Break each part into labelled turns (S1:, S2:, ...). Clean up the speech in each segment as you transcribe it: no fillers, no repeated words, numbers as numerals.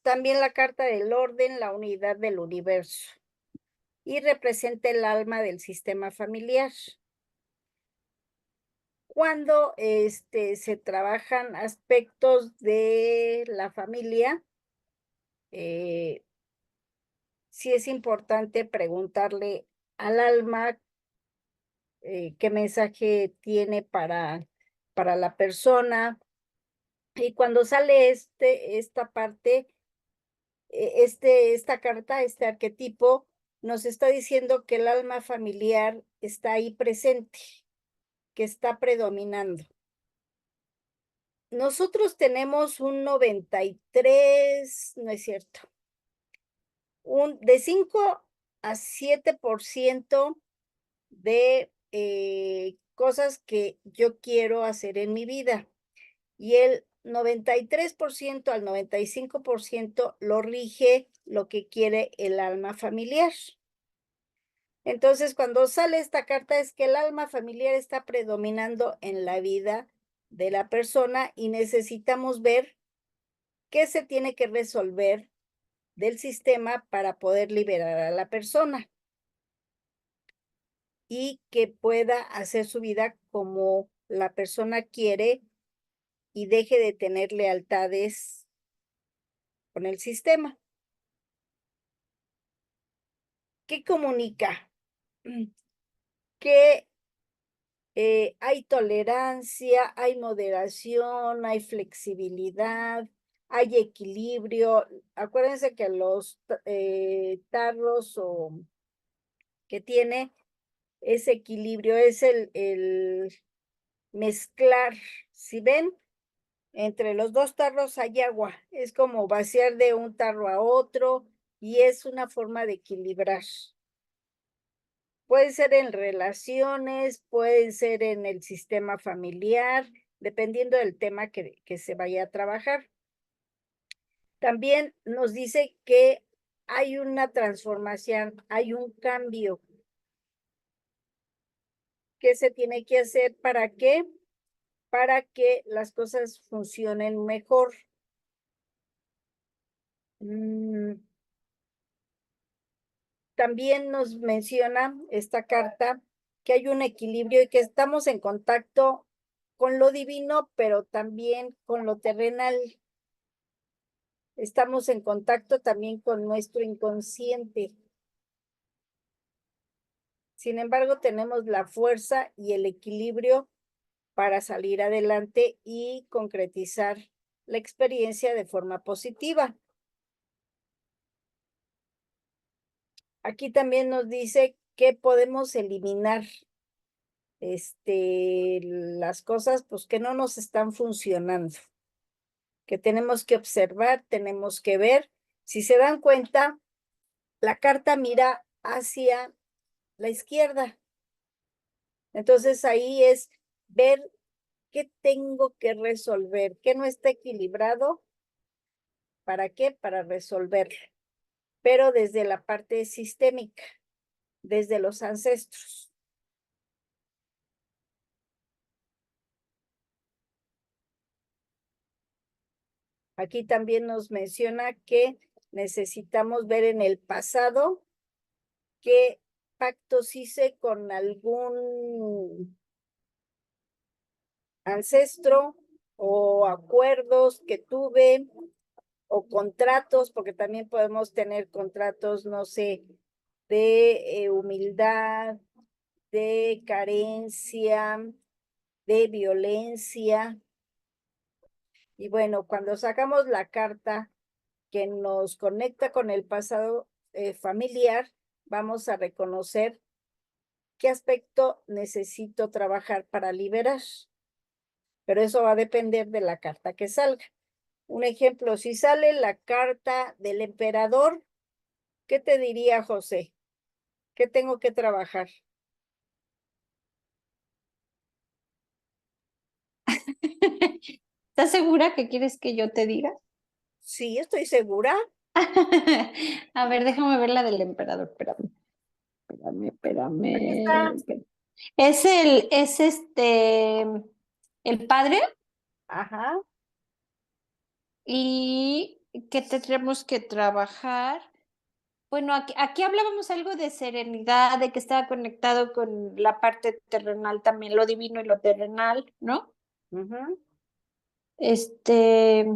S1: también la carta del orden, la unidad del universo, y representa el alma del sistema familiar. Cuando se trabajan aspectos de la familia, eh, sí es importante preguntarle al alma qué mensaje tiene para la persona. Y cuando sale esta parte, esta carta, este arquetipo, nos está diciendo que el alma familiar está ahí presente, que está predominando. Nosotros tenemos un 93, no es cierto, de 5 a 7% de cosas que yo quiero hacer en mi vida. Y el 93% al 95% lo rige lo que quiere el alma familiar. Entonces, cuando sale esta carta es que el alma familiar está predominando en la vida de la persona y necesitamos ver qué se tiene que resolver del sistema para poder liberar a la persona y que pueda hacer su vida como la persona quiere y deje de tener lealtades con el sistema. ¿Qué comunica? Que hay tolerancia, hay moderación, hay flexibilidad, hay equilibrio. Acuérdense que los tarros que tiene ese equilibrio es el mezclar. Si ven, entre los dos tarros hay agua. Es como vaciar de un tarro a otro y es una forma de equilibrar. Puede ser en relaciones, puede ser en el sistema familiar, dependiendo del tema que se vaya a trabajar. También nos dice que hay una transformación, hay un cambio. ¿Qué se tiene que hacer? ¿Para qué? Para que las cosas funcionen mejor. También nos menciona esta carta que hay un equilibrio y que estamos en contacto con lo divino, pero también con lo terrenal. Estamos en contacto también con nuestro inconsciente. Sin embargo, tenemos la fuerza y el equilibrio para salir adelante y concretizar la experiencia de forma positiva. Aquí también nos dice que podemos eliminar las cosas pues que no nos están funcionando, que tenemos que observar, tenemos que ver. Si se dan cuenta, la carta mira hacia la izquierda. Entonces ahí es ver qué tengo que resolver, qué no está equilibrado, ¿para qué? Para resolverlo, pero desde la parte sistémica, desde los ancestros. Aquí también nos menciona que necesitamos ver en el pasado qué pactos hice con algún ancestro o acuerdos que tuve o contratos, porque también podemos tener contratos, no sé, de humildad, de carencia, de violencia. Y bueno, cuando sacamos la carta que nos conecta con el pasado familiar, vamos a reconocer qué aspecto necesito trabajar para liberar. Pero eso va a depender de la carta que salga. Un ejemplo, si sale la carta del emperador, ¿qué te diría José? ¿Qué tengo que trabajar?
S2: ¿Estás segura que quieres que yo te diga?
S1: Sí, estoy segura.
S2: A ver, déjame ver la del emperador.
S1: Aquí está.
S2: Espérame. Es el padre
S1: Ajá.
S2: y ¿qué tendremos que trabajar? Bueno, aquí hablábamos algo de serenidad, de que estaba conectado con la parte terrenal también, lo divino y lo terrenal, ¿no?
S1: Ujú.
S2: Este,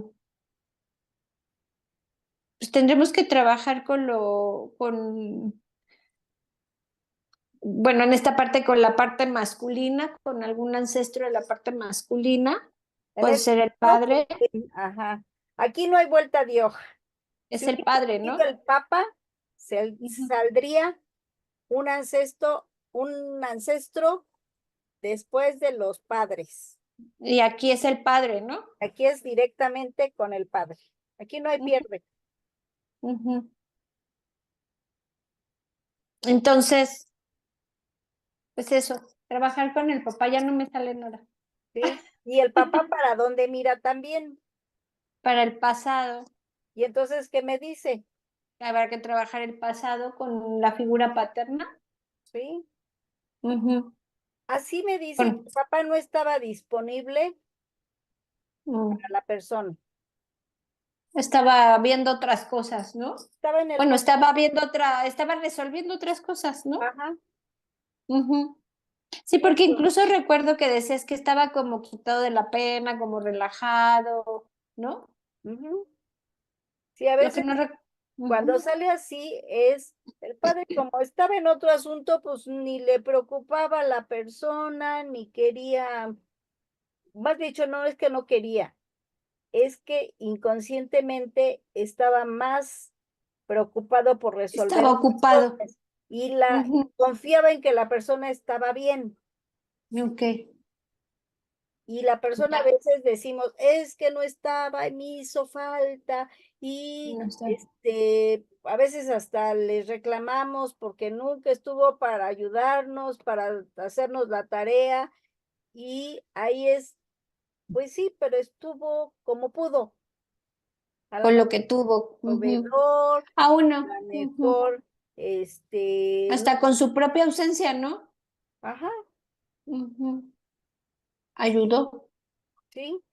S2: pues tendremos que trabajar bueno, en esta parte con la parte masculina, con algún ancestro de la parte masculina,
S1: En
S2: puede
S1: este
S2: ser el
S1: caso,
S2: padre,
S1: ajá. Aquí no hay vuelta de hoja.
S2: es
S1: Si
S2: el
S1: hubiera
S2: padre,
S1: sido
S2: ¿no?
S1: el Papa,
S2: Ujú.
S1: saldría un ancestro después de los padres.
S2: Y aquí es el padre, ¿no?
S1: Aquí es directamente con el padre. Aquí no hay
S2: Ujú,
S1: pierde.
S2: ujú. Entonces, pues eso, trabajar con el papá ya no me sale nada.
S1: ¿Sí? Y el papá para dónde mira también.
S2: Para el pasado,
S1: Y entonces, ¿qué me dice?
S2: habrá que trabajar el pasado con la figura paterna.
S1: ¿Sí?
S2: Ujú.
S1: Así me dice que
S2: Con-
S1: el papá no estaba disponible
S2: mm,
S1: para la persona.
S2: Estaba viendo otras cosas, ¿no?
S1: Estaba en el
S2: Bueno,
S1: mundo.
S2: estaba resolviendo otras cosas, ¿no?
S1: Ajá.
S2: Ujú. Sí,
S1: Y
S2: porque
S1: entonces,
S2: incluso recuerdo que decías que estaba como quitado de la pena, como relajado, ¿no?
S1: ujú. Sí, a
S2: Lo que
S1: veces
S2: no
S1: cuando
S2: Ujú.
S1: sale así es el padre como estaba en otro asunto, pues ni le preocupaba a la persona, ni quería, más dicho, no es que no quería, es que inconscientemente estaba más preocupado por resolver
S2: Estaba
S1: otras
S2: ocupado.
S1: cosas y la
S2: Ujú.
S1: confiaba en que la persona estaba bien.
S2: Ok,
S1: Y la persona a
S2: ya,
S1: veces decimos, es que no estaba, y me hizo falta, y
S2: no está.
S1: a veces hasta les reclamamos porque nunca estuvo para ayudarnos, para hacernos la tarea, y ahí es, pues sí, pero estuvo como pudo, a lo
S2: Con lo
S1: mejor
S2: que tuvo. Ujú.
S1: proveedor,
S2: A
S1: a
S2: uno.
S1: lo
S2: Ujú.
S1: mejor, no,
S2: Hasta con su propia ausencia, ¿no?
S1: ajá,
S2: Ujú. Ayudó.
S1: sí,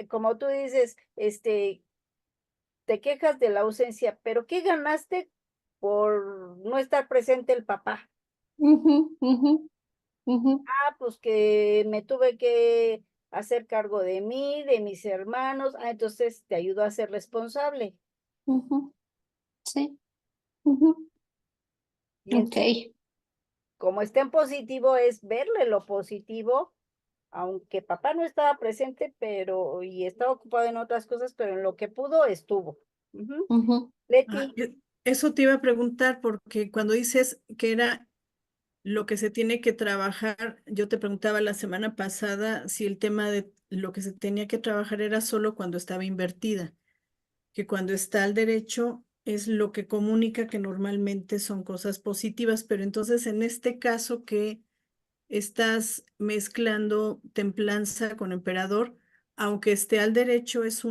S1: como tú dices, te quejas de la ausencia, pero ¿qué ganaste por no estar presente el papá?
S2: Ujú, ujú, ujú,
S1: Ah, pues que me tuve que hacer cargo de mí, de mis hermanos. Ah, entonces te ayudó a ser responsable.
S2: ujú. Sí. Ujú.
S1: Y
S2: Ok.
S1: como está en positivo, es verle lo positivo, aunque papá no estaba presente, pero y estaba ocupado en otras cosas, pero en lo que pudo estuvo. Ujú.
S2: Ujú.
S3: Ah,
S1: Leti,
S3: eso te iba a preguntar porque cuando dices que era lo que se tiene que trabajar, yo te preguntaba la semana pasada si el tema de lo que se tenía que trabajar era solo cuando estaba invertida, que cuando está al derecho es lo que comunica que normalmente son cosas positivas, pero entonces en este caso que estás mezclando templanza con emperador, aunque esté al derecho es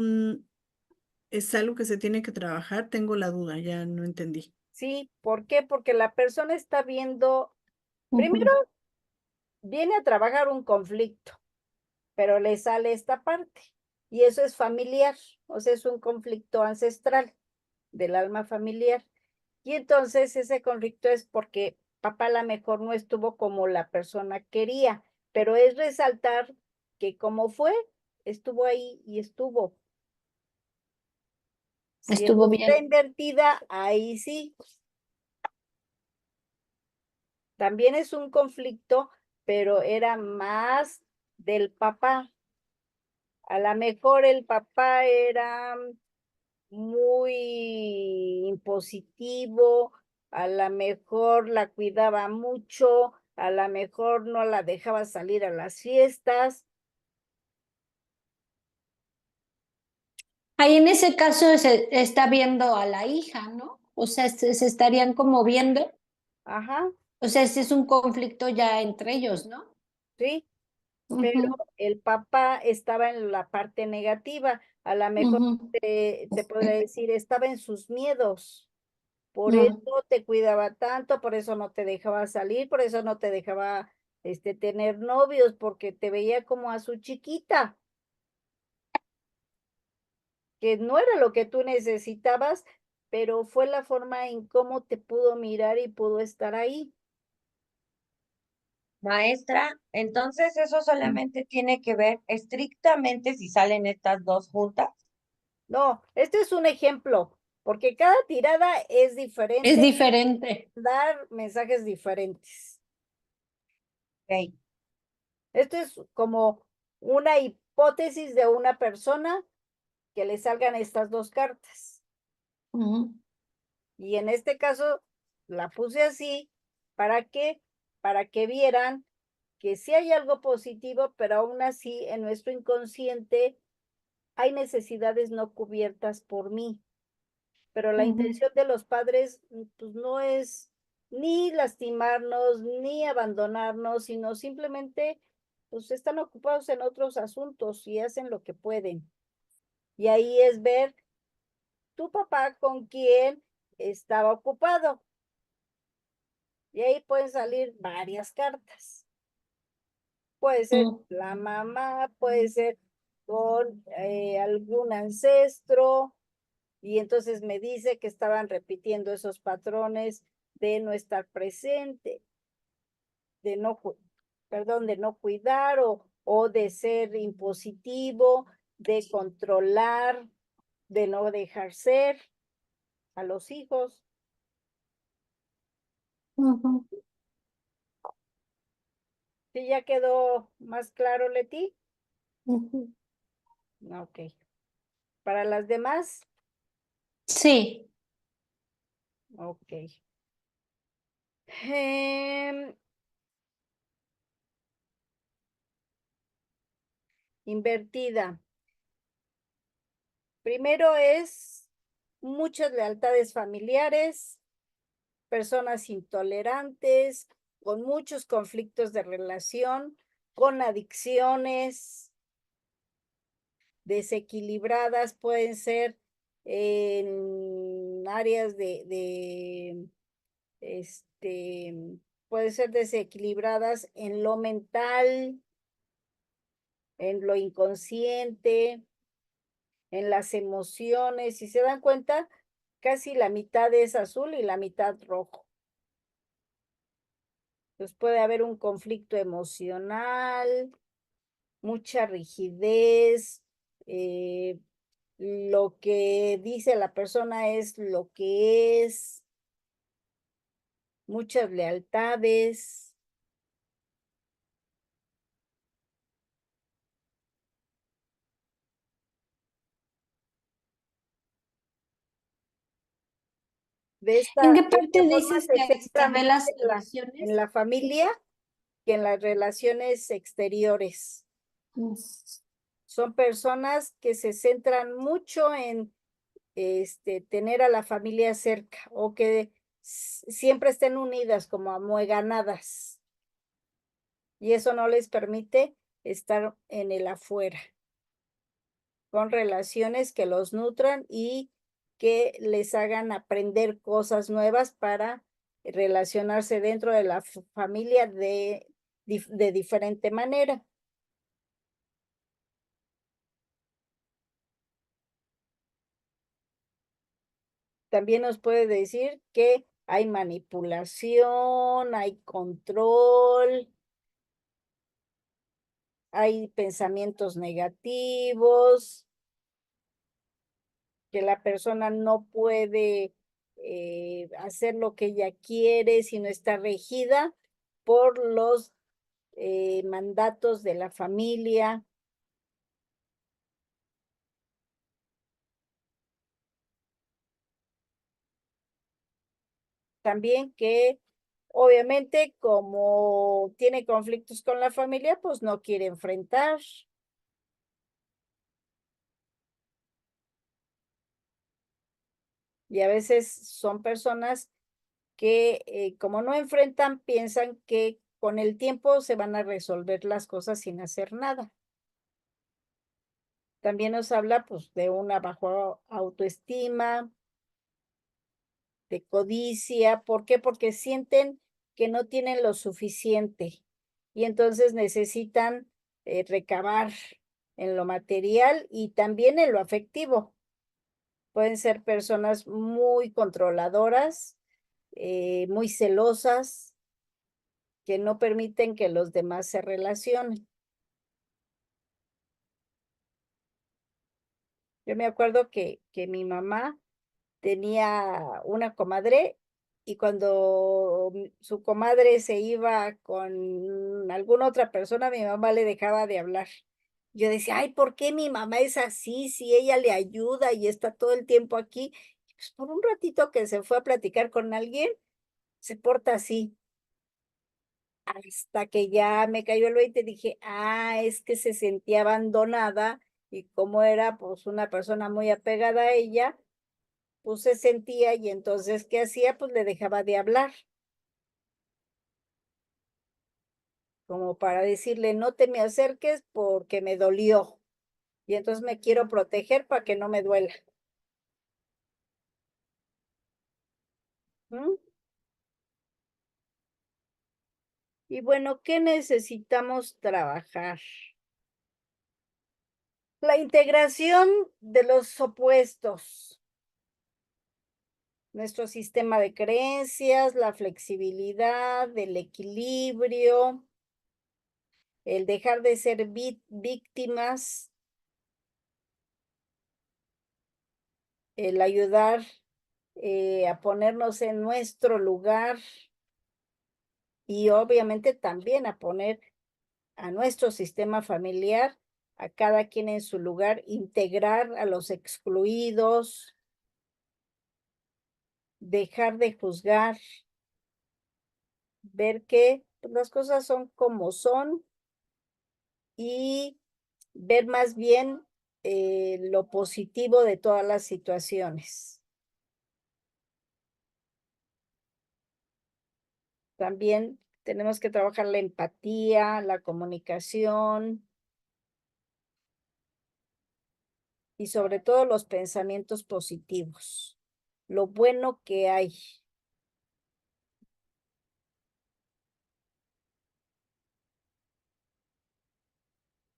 S3: algo que se tiene que trabajar, tengo la duda, ya no entendí.
S1: sí, ¿por qué? Porque la persona está viendo, primero
S2: Ujú.
S1: viene a trabajar un conflicto, pero le sale esta parte. Y eso es familiar, o sea, es un conflicto ancestral del alma familiar. Y entonces ese conflicto es porque papá a lo mejor no estuvo como la persona quería, pero es resaltar que como fue, estuvo ahí y estuvo. Si
S2: Estuvo
S1: está
S2: bien.
S1: invertida, ahí sí. También es un conflicto, pero era más del papá. A lo mejor el papá era muy impositivo, a lo mejor la cuidaba mucho, a lo mejor no la dejaba salir a las fiestas.
S2: Ahí en ese caso se está viendo a la hija, ¿no? O sea, se estarían como viendo.
S1: Ajá,
S2: O sea, ese es un conflicto ya entre ellos, ¿no?
S1: sí, pero
S2: Ujú,
S1: el papá estaba en la parte negativa. A lo mejor
S2: ujú.
S1: te podría decir, estaba en sus miedos. Por eso
S2: Mm,
S1: te cuidaba tanto, por eso no te dejaba salir, por eso no te dejaba tener novios, porque te veía como a su chiquita. que no era lo que tú necesitabas, pero fue la forma en cómo te pudo mirar y pudo estar ahí.
S4: Maestra, entonces eso solamente tiene que ver estrictamente si salen estas dos juntas.
S1: No, este es un ejemplo, porque cada tirada es
S2: Es
S1: diferente,
S2: diferente.
S1: dar mensajes diferentes.
S4: Ok.
S1: Esto es como una hipótesis de una persona que le salgan estas dos cartas.
S2: Ujú.
S1: Y en este caso la puse así, ¿para qué? Para que vieran que sí hay algo positivo, pero aún así en nuestro inconsciente hay necesidades no cubiertas por mí. Pero la
S2: Ujú.
S1: intención de los padres, pues no es ni lastimarnos, ni abandonarnos, sino simplemente, pues están ocupados en otros asuntos y hacen lo que pueden. Y ahí es ver tu papá con quién estaba ocupado. Y ahí pueden salir varias cartas. Puede ser
S2: Mm.
S1: la mamá, puede ser con algún ancestro, y entonces me dice que estaban repitiendo esos patrones de no estar presente, de no, perdón, de no cuidar o de ser impositivo, de controlar, de no dejar ser a los hijos.
S2: Ujú.
S1: ¿Sí ya quedó más claro, Leti?
S2: Ujú.
S1: Ok. Para las demás,
S2: Sí.
S1: ok. Em, invertida. Primero es muchas lealtades familiares, personas intolerantes, con muchos conflictos de relación, con adicciones desequilibradas, pueden ser en áreas pueden ser desequilibradas en lo mental, en lo inconsciente, en las emociones. Si se dan cuenta, casi la mitad es azul y la mitad rojo. Entonces puede haber un conflicto emocional, mucha rigidez, lo que dice la persona es lo que es, muchas lealtades. De
S2: ¿En qué
S1: esta
S2: parte
S1: forma
S2: dices
S1: se
S2: que se
S1: centra
S2: ve
S1: más
S2: las
S1: en
S2: relaciones?
S1: la familia que en las relaciones exteriores. Son personas que se centran mucho en tener a la familia cerca o que siempre estén unidas como amueganadas. Y eso no les permite estar en el afuera, con relaciones que los nutran y que les hagan aprender cosas nuevas para relacionarse dentro de la familia de diferente manera. También nos puede decir que hay manipulación, hay control, hay pensamientos negativos, que la persona no puede hacer lo que ella quiere, sino está regida por los mandatos de la familia. También que obviamente como tiene conflictos con la familia, pues no quiere enfrentar. Y a veces son personas que como no enfrentan, piensan que con el tiempo se van a resolver las cosas sin hacer nada. También nos habla pues de una baja autoestima, de codicia. ¿Por qué? Porque sienten que no tienen lo suficiente y entonces necesitan recabar en lo material y también en lo afectivo. Pueden ser personas muy controladoras, muy celosas, que no permiten que los demás se relacionen. Yo me acuerdo que mi mamá tenía una comadre y cuando su comadre se iba con alguna otra persona, mi mamá le dejaba de hablar. Yo decía: "Ay, ¿por qué mi mamá es así? Si ella le ayuda y está todo el tiempo aquí". Pues, por un ratito que se fue a platicar con alguien, se porta así. Hasta que ya me cayó el 20, dije: "Ah, es que se sentía abandonada", y como era, pues, una persona muy apegada a ella, pues, se sentía, y entonces, ¿qué hacía? Pues, le dejaba de hablar, como para decirle: "No te me acerques porque me dolió, y entonces me quiero proteger para que no me duela". ¿Mm? Y bueno, ¿qué necesitamos trabajar? La integración de los opuestos, nuestro sistema de creencias, la flexibilidad, el equilibrio, el dejar de ser víctimas, el ayudar a ponernos en nuestro lugar y obviamente también a poner a nuestro sistema familiar, a cada quien en su lugar, integrar a los excluidos, dejar de juzgar, ver que pues, las cosas son como son y ver más bien lo positivo de todas las situaciones. También tenemos que trabajar la empatía, la comunicación y sobre todo los pensamientos positivos, lo bueno que hay.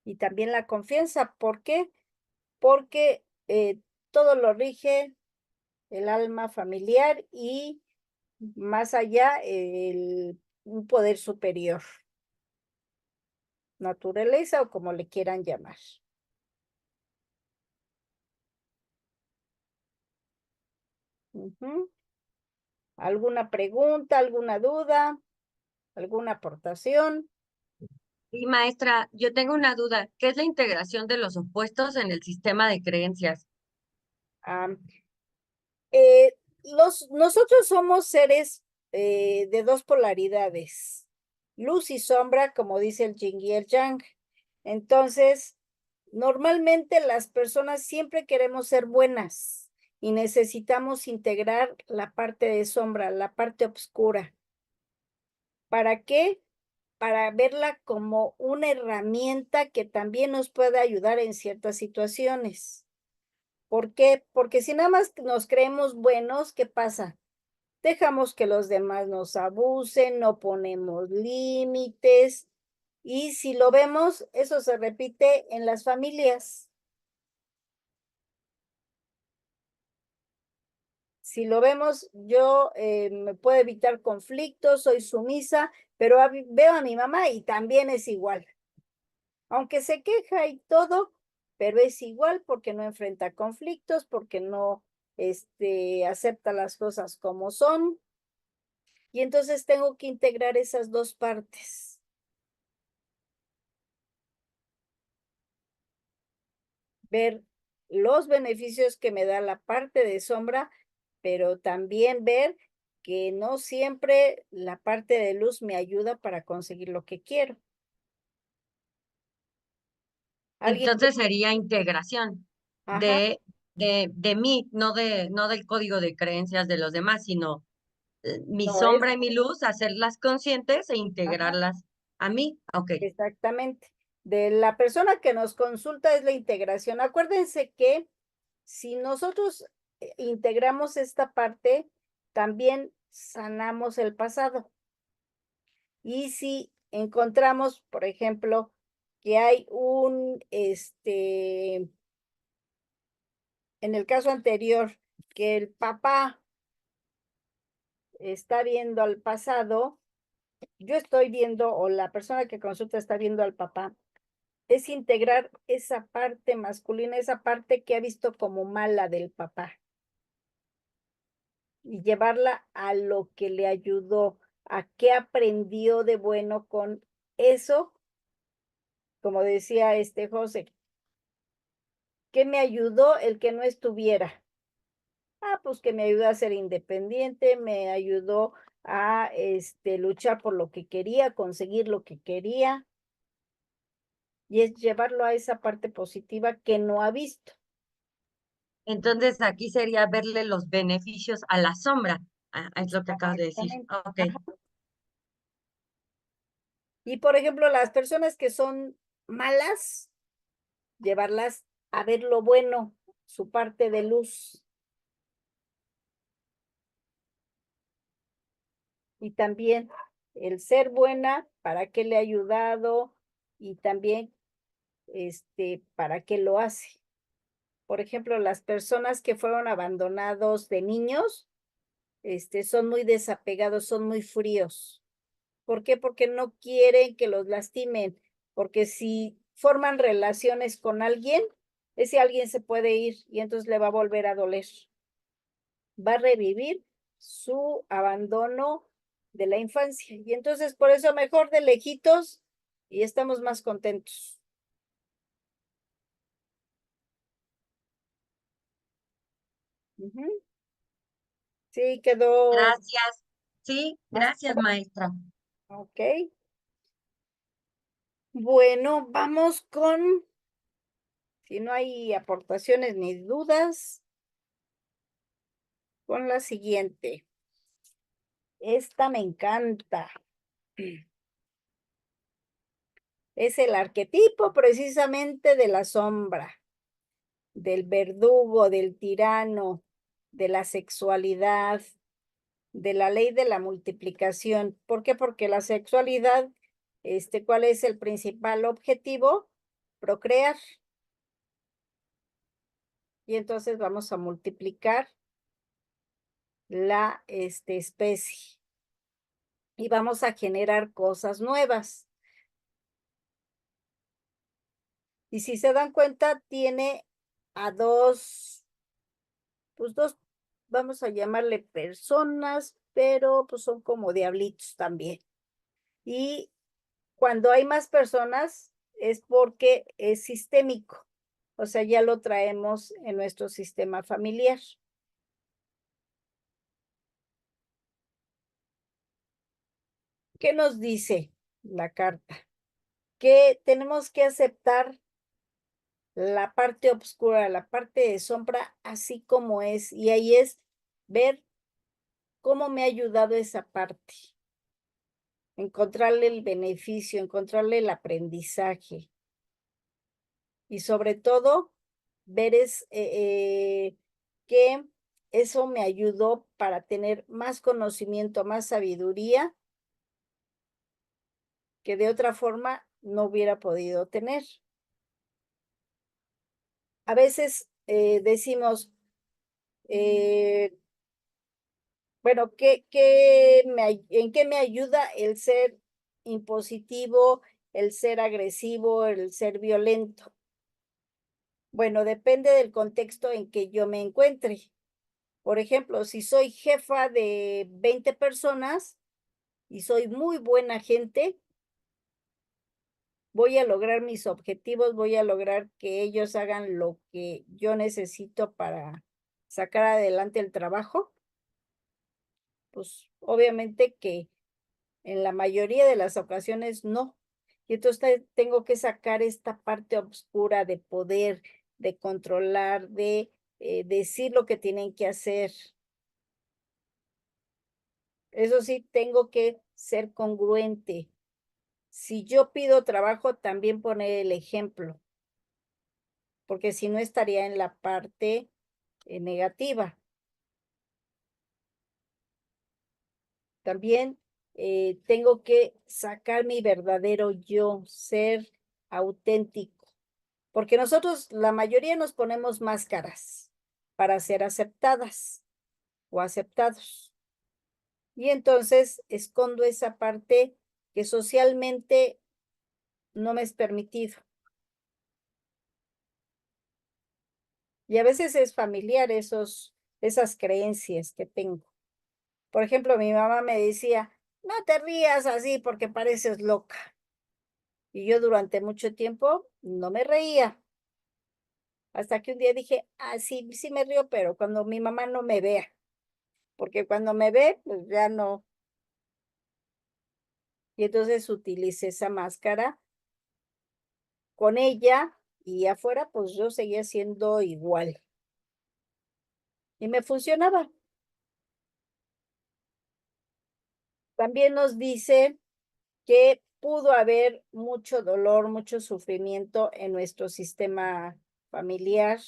S1: Y también la confianza, ¿por qué? Porque todo lo rige el alma familiar y más allá un poder superior, naturaleza o como le quieran llamar. Ujú. ¿Alguna pregunta, alguna duda, alguna aportación?
S4: Y maestra, yo tengo una duda. ¿Qué es la integración de los opuestos en el sistema de creencias?
S1: Ah, nosotros somos seres de dos polaridades, luz y sombra, como dice el yin y el yang. Entonces, normalmente las personas siempre queremos ser buenas y necesitamos integrar la parte de sombra, la parte oscura. ¿Para qué? Para verla como una herramienta que también nos puede ayudar en ciertas situaciones. ¿Por qué? Porque si nada más nos creemos buenos, ¿qué pasa? Dejamos que los demás nos abusen, no ponemos límites y si lo vemos, eso se repite en las familias. Si lo vemos, yo me puedo evitar conflictos, soy sumisa, pero veo a mi mamá y también es igual. Aunque se queja y todo, pero es igual porque no enfrenta conflictos, porque no acepta las cosas como son. Y entonces tengo que integrar esas dos partes. Ver los beneficios que me da la parte de sombra, pero también ver que no siempre la parte de luz me ayuda para conseguir lo que quiero. Alguien,
S4: Entonces sería integración
S1: ajá,
S4: de mí, no del código de creencias de los demás, sino mi
S1: no es,
S4: sombra y mi luz, hacerlas conscientes e
S1: ajá,
S4: integrarlas a mí. Ok.
S1: exactamente. De la persona que nos consulta es la integración. Acuérdense que si nosotros integramos esta parte, también sanamos el pasado. Y si encontramos, por ejemplo, que hay en el caso anterior, que el papá está viendo al pasado, yo estoy viendo, o la persona que consulta está viendo al papá, es integrar esa parte masculina, esa parte que ha visto como mala del papá, y llevarla a lo que le ayudó, a qué aprendió de bueno con eso, como decía José, ¿qué me ayudó el que no estuviera? Ah, pues que me ayudó a ser independiente, me ayudó a luchar por lo que quería, conseguir lo que quería, y es llevarlo a esa parte positiva que no ha visto.
S4: Entonces aquí sería verle los beneficios a la sombra. Es lo que acabas de decir. Ok.
S1: Ajá. Y por ejemplo, las personas que son malas, llevarlas a ver lo bueno, su parte de luz. Y también el ser buena, para qué le ha ayudado, y también para qué lo hace. Por ejemplo, las personas que fueron abandonados de niños, son muy desapegados, son muy fríos. ¿Por qué? Porque no quieren que los lastimen, porque si forman relaciones con alguien, ese alguien se puede ir y entonces le va a volver a doler. Va a revivir su abandono de la infancia. Y entonces por eso mejor de lejitos y estamos más contentos. Sí, quedó
S4: Gracias. Sí,
S1: más.
S4: gracias, maestra.
S1: Ok. Bueno, vamos con, si no hay aportaciones ni dudas, con la siguiente. Esta me encanta. Es el arquetipo precisamente de la sombra, del verdugo, del tirano, de la sexualidad, de la ley de la multiplicación. ¿Por qué? Porque la sexualidad, ¿cuál es el principal objetivo? Procrear. Y entonces vamos a multiplicar la especie y vamos a generar cosas nuevas. Y si se dan cuenta, tiene a pues dos, vamos a llamarle personas, pero pues son como diablitos también. Y cuando hay más personas es porque es sistémico, o sea, ya lo traemos en nuestro sistema familiar. ¿Qué nos dice la carta? Que tenemos que aceptar la parte oscura, la parte de sombra, así como es, y ahí es ver cómo me ha ayudado esa parte, encontrarle el beneficio, encontrarle el aprendizaje, y sobre todo ver que eso me ayudó para tener más conocimiento, más sabiduría, que de otra forma no hubiera podido tener. A veces decimos, bueno, ¿en qué me ayuda el ser impositivo, el ser agresivo, el ser violento? Bueno, depende del contexto en que yo me encuentre. Por ejemplo, si soy jefa de 20 personas y soy muy buena gente, voy a lograr mis objetivos, voy a lograr que ellos hagan lo que yo necesito para sacar adelante el trabajo. Pues obviamente que en la mayoría de las ocasiones no. Y entonces tengo que sacar esta parte oscura de poder, de controlar, de decir lo que tienen que hacer. Eso sí, tengo que ser congruente. Si yo pido trabajo, también poner el ejemplo, porque si no estaría en la parte negativa. También tengo que sacar mi verdadero yo, ser auténtico, porque nosotros, la mayoría nos ponemos máscaras. para ser aceptadas o aceptados. Y entonces escondo esa parte que socialmente no me es permitido. Y a veces es familiar esas creencias que tengo. Por ejemplo, mi mamá me decía, no te rías así porque pareces loca. Y yo durante mucho tiempo no me reía. Hasta que un día dije, sí, sí me río, pero cuando mi mamá no me vea. Porque cuando me ve, pues ya no. Y entonces utilicé esa máscara con ella y afuera, pues yo seguía siendo igual. Y me funcionaba. También nos dice que pudo haber mucho dolor, mucho sufrimiento en nuestro sistema familiar,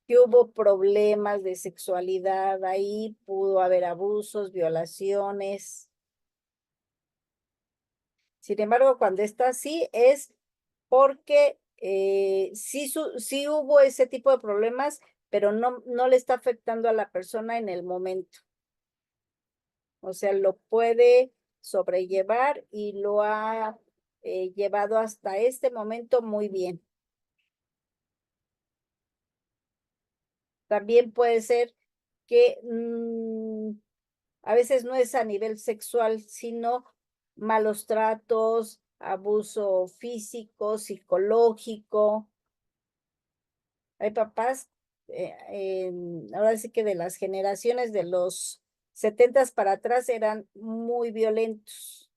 S1: que hubo problemas de sexualidad ahí, pudo haber abusos, violaciones. Sin embargo, cuando está así es porque sí hubo ese tipo de problemas, pero no le está afectando a la persona en el momento. O sea, lo puede sobrellevar y lo ha llevado hasta este momento muy bien. También puede ser que a veces no es a nivel sexual, sino malos tratos, abuso físico, psicológico. Hay papás, ahora sí que de las generaciones de los 70 para atrás eran muy violentos.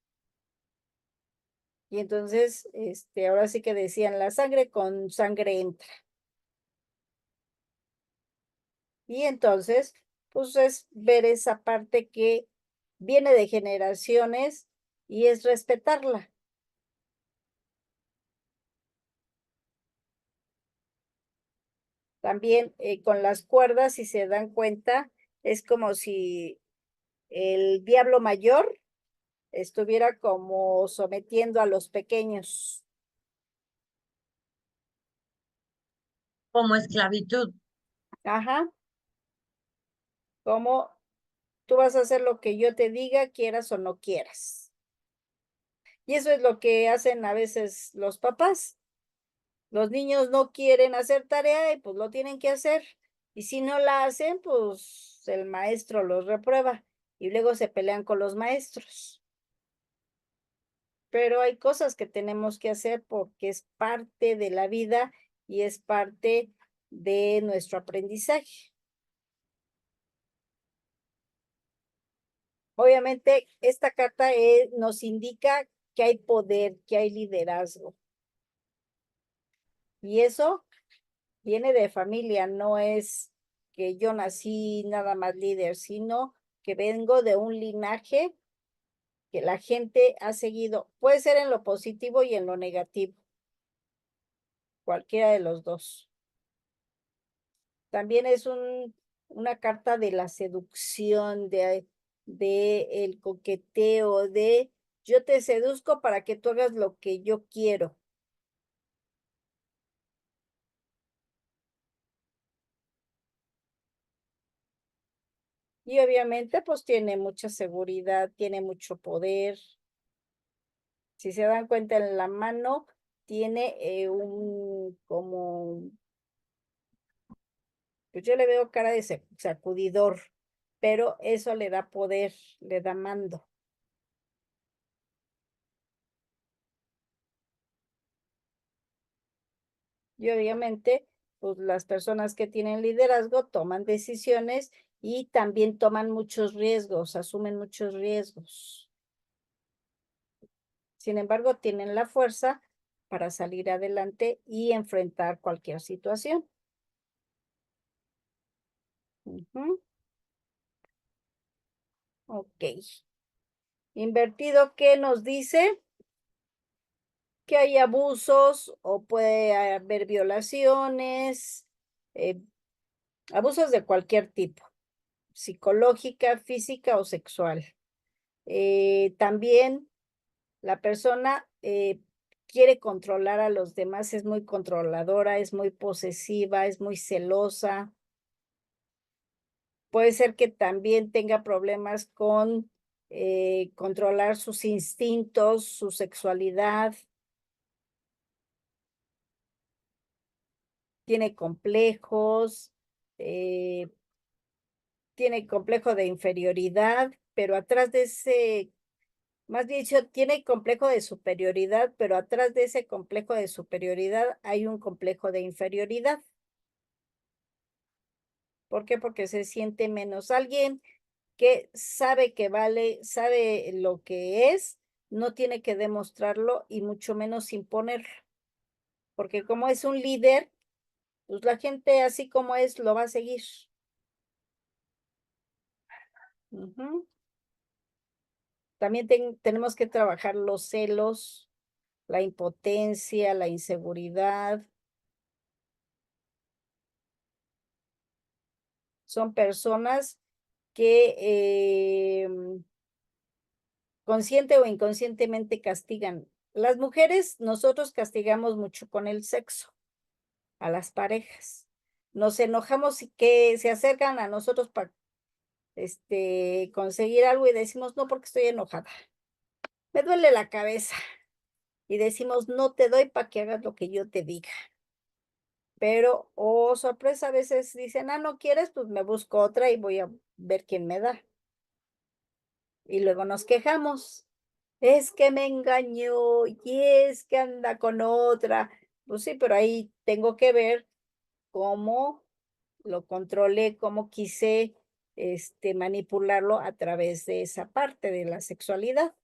S1: Y entonces, ahora sí que decían, la sangre con sangre entra. Y entonces, pues es ver esa parte que viene de generaciones y es respetarla. También con las cuerdas, si se dan cuenta, es como si el diablo mayor estuviera como sometiendo a los pequeños.
S4: Como esclavitud.
S1: Ajá, como tú vas a hacer lo que yo te diga, quieras o no quieras. Y eso es lo que hacen a veces los papás. Los niños no quieren hacer tarea y pues lo tienen que hacer. Y si no la hacen, pues el maestro los reprueba y luego se pelean con los maestros. Pero hay cosas que tenemos que hacer porque es parte de la vida y es parte de nuestro aprendizaje. Obviamente, esta carta nos indica que hay poder, que hay liderazgo. Y eso viene de familia, no es que yo nací nada más líder, sino que vengo de un linaje que la gente ha seguido. Puede ser en lo positivo y en lo negativo, cualquiera de los dos. También es una carta de la seducción, de el coqueteo, de yo te seduzco para que tú hagas lo que yo quiero. Y obviamente pues tiene mucha seguridad, tiene mucho poder. Si se dan cuenta en la mano, tiene pues yo le veo cara de sacudidor, pero eso le da poder, le da mando. Y obviamente, pues las personas que tienen liderazgo toman decisiones y también toman muchos riesgos, asumen muchos riesgos. Sin embargo, tienen la fuerza para salir adelante y enfrentar cualquier situación. Ok. Invertido, ¿qué nos dice? Que hay abusos o puede haber violaciones, abusos de cualquier tipo, psicológica, física o sexual. También la persona quiere controlar a los demás, es muy controladora, es muy posesiva, es muy celosa. Puede ser que también tenga problemas con controlar sus instintos, su sexualidad. Tiene complejos, tiene complejo de inferioridad, pero atrás de ese, más bien dicho, tiene complejo de superioridad, pero atrás de ese complejo de superioridad hay un complejo de inferioridad. ¿Por qué? Porque se siente menos. Alguien que sabe que vale, sabe lo que es, no tiene que demostrarlo y mucho menos imponerlo. Porque como es un líder, pues la gente así como es lo va a seguir. Ujú. También tenemos que trabajar los celos, la impotencia, la inseguridad. Son personas que consciente o inconscientemente castigan. Las mujeres, nosotros castigamos mucho con el sexo a las parejas. Nos enojamos y que se acercan a nosotros para conseguir algo y decimos, no, porque estoy enojada. Me duele la cabeza. Y decimos, no te doy para que hagas lo que yo te diga. Pero, oh, sorpresa, a veces dicen, ah, no quieres, pues me busco otra y voy a ver quién me da. Y luego nos quejamos. Es que me engañó y es que anda con otra. Pues sí, pero ahí tengo que ver cómo lo controlé, cómo quise manipularlo a través de esa parte de la sexualidad.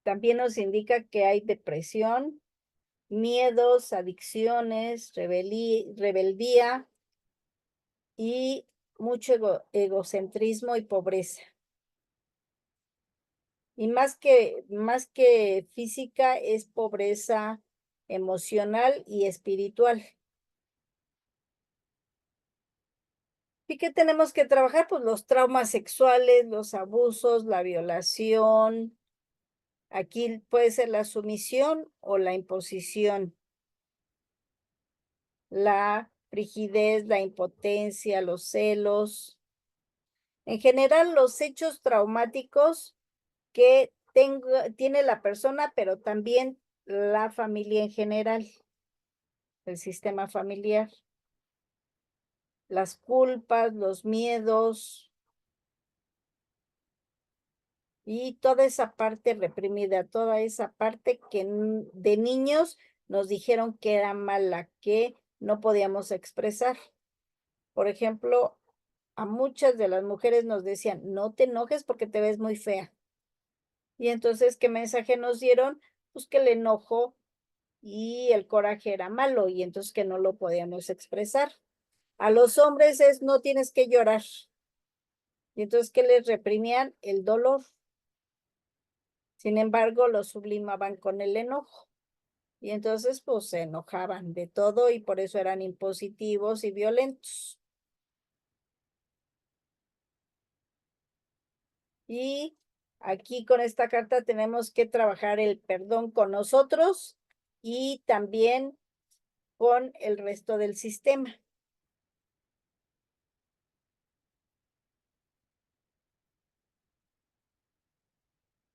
S1: También nos indica que hay depresión, miedos, adicciones, rebeldía y mucho egocentrismo y pobreza. Y más que física, es pobreza emocional y espiritual. ¿Y qué tenemos que trabajar? Pues los traumas sexuales, los abusos, la violación. Aquí puede ser la sumisión o la imposición, la frigidez, la impotencia, los celos. En general, los hechos traumáticos que tiene la persona, pero también la familia en general, el sistema familiar. Las culpas, los miedos y toda esa parte reprimida, toda esa parte que de niños nos dijeron que era mala, que no podíamos expresar. Por ejemplo, a muchas de las mujeres nos decían, no te enojes porque te ves muy fea. Y entonces, ¿qué mensaje nos dieron? Pues que el enojo y el coraje era malo y entonces que no lo podíamos expresar. A los hombres es no tienes que llorar. Y entonces, ¿qué les reprimían? El dolor. Sin embargo, lo sublimaban con el enojo. Y entonces, pues se enojaban de todo y por eso eran impositivos y violentos. Y aquí con esta carta tenemos que trabajar el perdón con nosotros y también con el resto del sistema.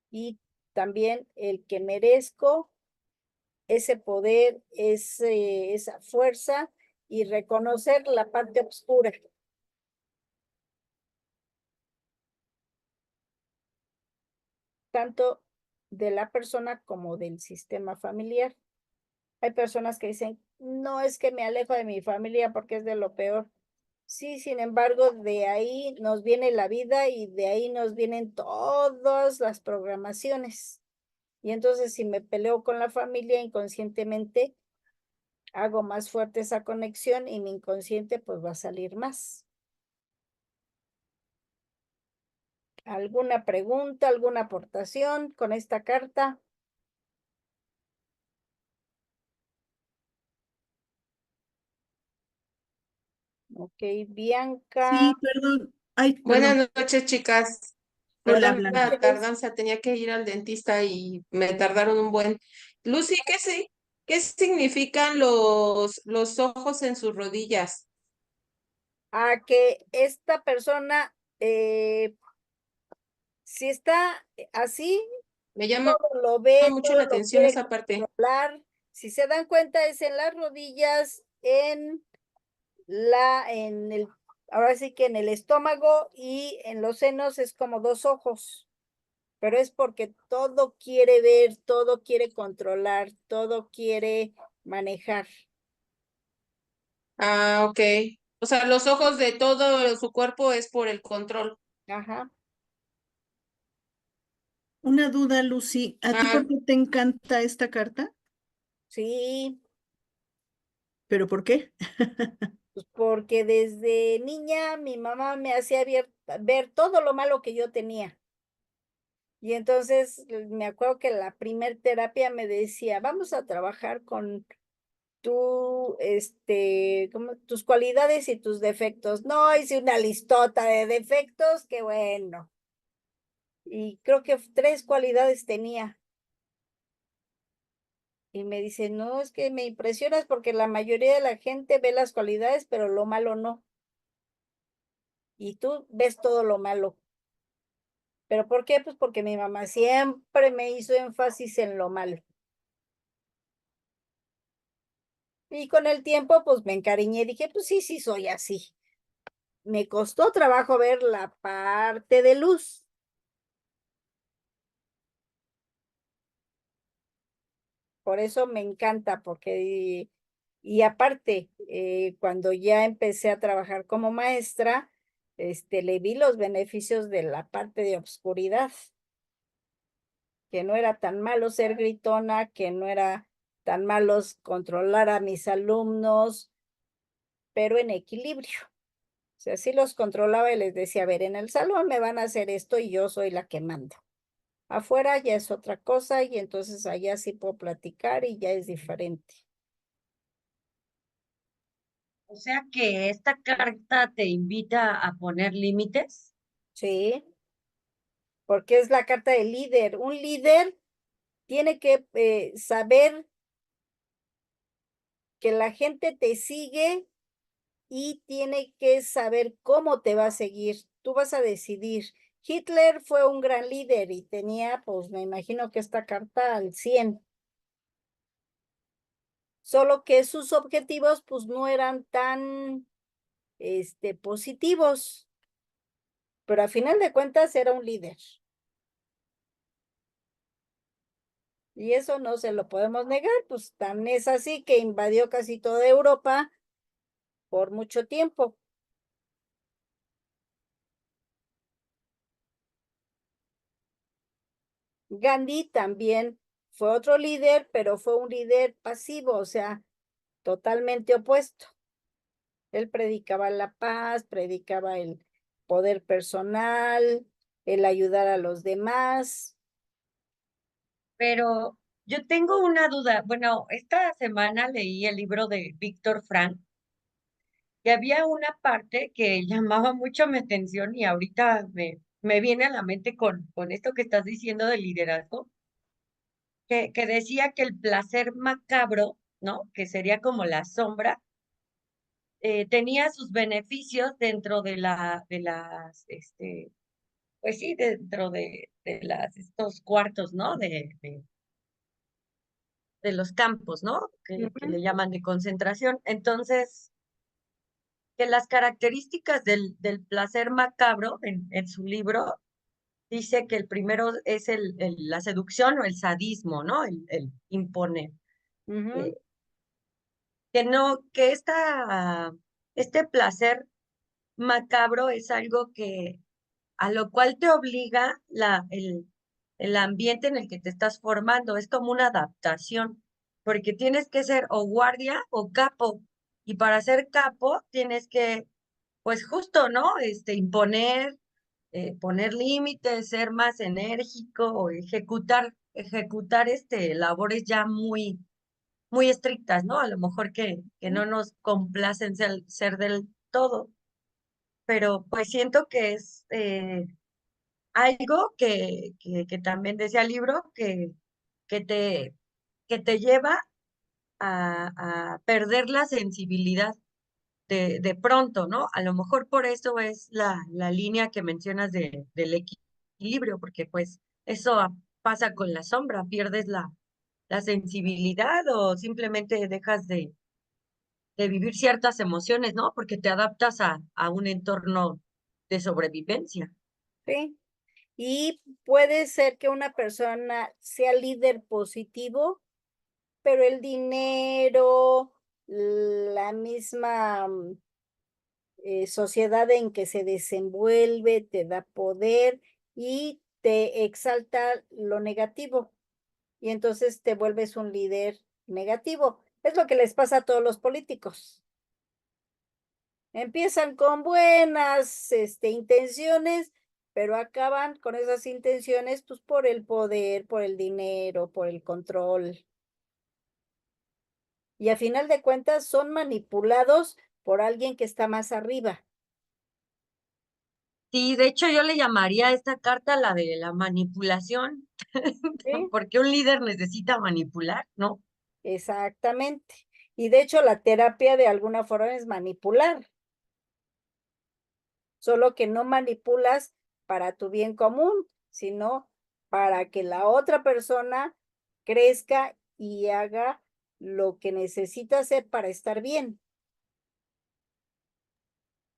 S1: Y también el que merezco ese poder, esa fuerza y reconocer la parte oscura. Tanto de la persona como del sistema familiar. Hay personas que dicen, no es que me alejo de mi familia porque es de lo peor. Sí, sin embargo, de ahí nos viene la vida y de ahí nos vienen todas las programaciones. Y entonces, si me peleo con la familia inconscientemente, hago más fuerte esa conexión y mi inconsciente pues va a salir más. ¿Alguna pregunta, alguna aportación con esta carta? Ok, Bianca.
S3: Sí, perdón. Ay, perdón.
S5: Buenas noches, chicas.
S3: Hola,
S5: Perdón
S3: Blanca.
S5: la tardanza, tenía que ir al dentista y me tardaron un buen. Lucy, ¿qué sí? ¿Qué significan los ojos en sus rodillas?
S1: A que esta persona, si está así,
S5: Me llama
S1: todo lo ve,
S5: mucho
S1: todo
S5: la
S1: lo
S5: atención
S1: quiere
S5: esa parte.
S1: controlar. Si se dan cuenta, es en las rodillas, ahora sí que en el estómago y en los senos es como dos ojos, pero es porque todo quiere ver, todo quiere controlar, todo quiere manejar.
S5: Ah, ok. O sea, los ojos de todo su cuerpo es por el control.
S1: Ajá.
S3: Una duda, Lucy, ¿a ti
S5: Ah,
S3: por qué te encanta esta carta?
S1: Sí,
S3: ¿Pero por qué?
S1: pues porque desde niña mi mamá me hacía ver todo lo malo que yo tenía. Y entonces me acuerdo que la primer terapia me decía, vamos a trabajar con como tus cualidades y tus defectos. No, hice una listota de defectos, qué bueno. Y creo que 3 cualidades tenía. Y me dice, no, es que me impresionas porque la mayoría de la gente ve las cualidades, pero lo malo no. Y tú ves todo lo malo. ¿Pero por qué? Pues porque mi mamá siempre me hizo énfasis en lo malo. Y con el tiempo, pues me encariñé y dije, pues sí, sí, soy así. Me costó trabajo ver la parte de luz. Por eso me encanta, y aparte, cuando ya empecé a trabajar como maestra, le vi los beneficios de la parte de obscuridad, que no era tan malo ser gritona, que no era tan malo controlar a mis alumnos, pero en equilibrio. O sea, sí los controlaba y les decía, a ver, en el salón me van a hacer esto y yo soy la que mando. Afuera ya es otra cosa y entonces allá sí puedo platicar y ya es diferente.
S4: O sea que esta carta te invita a poner límites.
S1: Sí, porque es la carta del líder. Un líder tiene que saber que la gente te sigue y tiene que saber cómo te va a seguir. Tú vas a decidir. Hitler fue un gran líder y tenía, pues me imagino que esta carta al 100. Solo que sus objetivos pues no eran tan positivos, pero a final de cuentas era un líder. Y eso no se lo podemos negar, pues tan es así que invadió casi toda Europa por mucho tiempo. Gandhi también fue otro líder, pero fue un líder pasivo, o sea, totalmente opuesto. Él predicaba la paz, predicaba el poder personal, el ayudar a los demás.
S4: Pero yo tengo una duda. Bueno, esta semana leí el libro de Víctor Frank y había una parte que llamaba mucho mi atención y ahorita me viene a la mente con esto que estás diciendo del liderazgo, que decía que el placer macabro, ¿no? Que sería como la sombra, tenía sus beneficios dentro pues sí, dentro estos cuartos, ¿no? De los campos, ¿no? Que
S1: Ujú,
S4: le llaman de concentración. Entonces, que las características del placer macabro en su libro dice que el primero es la seducción o el sadismo, ¿no? El imponer.
S1: ujú,
S4: Eh, que no, que este placer macabro es algo que a lo cual te obliga el ambiente en el que te estás formando. Es como una adaptación, porque tienes que ser o guardia o capo. Y para ser capo tienes que, pues justo, ¿no? Imponer, poner límites, ser más enérgico o ejecutar labores ya muy estrictas, ¿no? A lo mejor que no nos complacen ser del todo, pero pues siento que es algo que también decía el libro que te, que te lleva a perder la sensibilidad de pronto, ¿no? A lo mejor por eso es la línea que mencionas del equilibrio, porque pues eso pasa con la sombra, pierdes la sensibilidad o simplemente dejas de vivir ciertas emociones, ¿no? Porque te adaptas a un entorno de sobrevivencia.
S1: ¿sí? Y puede ser que una persona sea líder positivo, pero el dinero, la misma sociedad en que se desenvuelve, te da poder y te exalta lo negativo. Y entonces te vuelves un líder negativo. Es lo que les pasa a todos los políticos. Empiezan con buenas intenciones, pero acaban con esas intenciones pues por el poder, por el dinero, por el control. Y a final de cuentas son manipulados por alguien que está más arriba.
S4: Sí, de hecho yo le llamaría a esta carta la de la manipulación,
S1: ¿Sí?
S4: porque un líder necesita manipular, ¿no?
S1: Exactamente. Y de hecho la terapia de alguna forma es manipular, solo que no manipulas para tu bien común, sino para que la otra persona crezca y haga lo que necesita hacer para estar bien.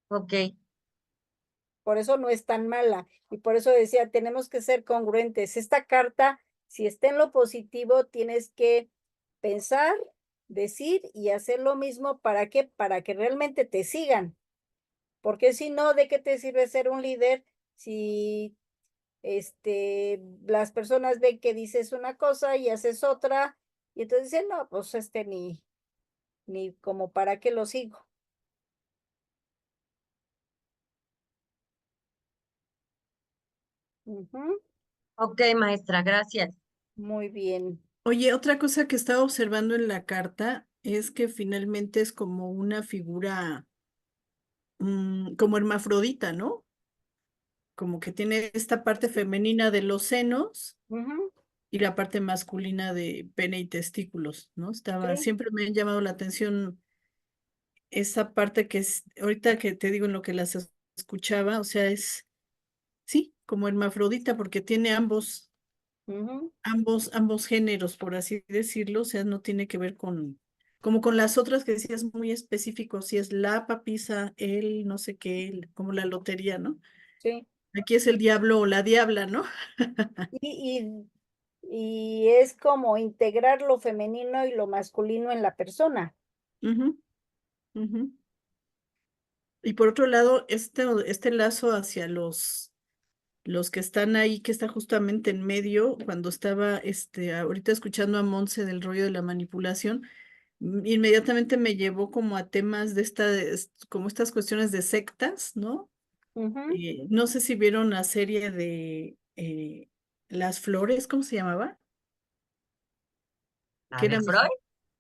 S4: Ok,
S1: Por eso no es tan mala. Y por eso decía, tenemos que ser congruentes. Esta carta, si está en lo positivo, tienes que pensar, decir y hacer lo mismo. ¿Para qué? Para que realmente te sigan. Porque si no, ¿de qué te sirve ser un líder si las personas ven que dices una cosa y haces otra? Y entonces dicen, no, pues ni como para qué lo sigo. Ujú,
S4: ok, maestra, gracias.
S1: muy bien.
S3: Oye, otra cosa que estaba observando en la carta es que finalmente es como una figura como hermafrodita, ¿no? Como que tiene esta parte femenina de los senos
S1: Ujú,
S3: y la parte masculina de pene y testículos, ¿no?
S1: sí,
S3: Siempre me han llamado la atención esa parte que es, ahorita que te digo en lo que escuchaba, o sea, es, sí, como hermafrodita porque tiene
S1: ujú,
S3: ambos géneros, por así decirlo, o sea, no tiene que ver como con las otras que decías muy específico, si es la papisa, el no sé qué, como la lotería, ¿no?
S1: sí.
S3: Aquí es el diablo o la diabla, ¿no?
S1: Y es como integrar lo femenino y lo masculino en la persona.
S3: Ujú, ujú. Y por otro lado, este lazo hacia los que están ahí, que está justamente en medio, cuando estaba ahorita escuchando a Monse del rollo de la manipulación, inmediatamente me llevó como a temas de como estas cuestiones de sectas, ¿no?
S1: Ujú.
S3: No sé si vieron la serie de Las Flores, ¿cómo se llamaba?
S4: ¿La
S3: Que
S4: de
S3: era
S4: Freud?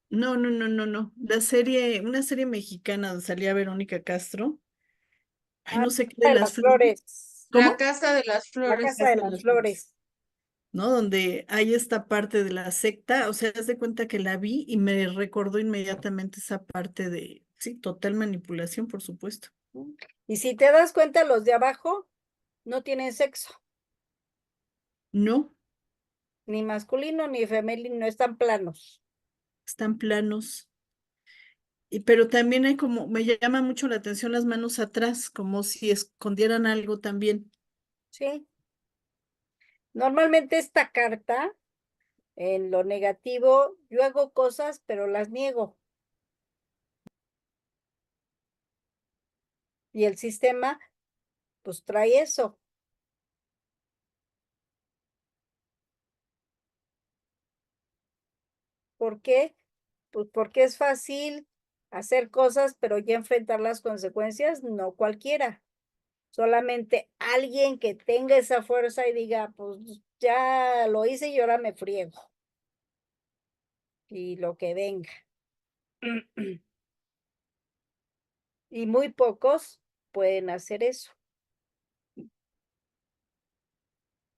S3: No, no, no, no, no. Una serie mexicana donde salía Verónica Castro. Ay,
S1: Ah,
S3: no sé qué de
S1: de
S3: las
S1: las
S3: flores.
S1: flores,
S5: La
S3: ¿Cómo?
S5: Casa de las
S1: la
S5: Flores.
S1: casa de
S3: Casa de
S1: las
S3: las Flores.
S1: flores.
S3: ¿No? Donde hay esta parte de la secta, o sea, haz de cuenta que la vi y me recordó inmediatamente esa parte de, sí, total manipulación, por supuesto.
S1: Y si te das cuenta, los de abajo no tienen sexo,
S3: No,
S1: ni masculino ni femenino, están planos.
S3: están planos. Pero también hay como, me llama mucho la atención las manos atrás, como si escondieran algo también.
S1: ¿Sí? Normalmente esta carta, en lo negativo, yo hago cosas, pero las niego. Y el sistema, pues trae eso. ¿Por qué? Pues porque es fácil hacer cosas, pero ya enfrentar las consecuencias, no cualquiera. Solamente alguien que tenga esa fuerza y diga, pues ya lo hice y ahora me friego. Y lo que venga. Y muy pocos pueden hacer eso.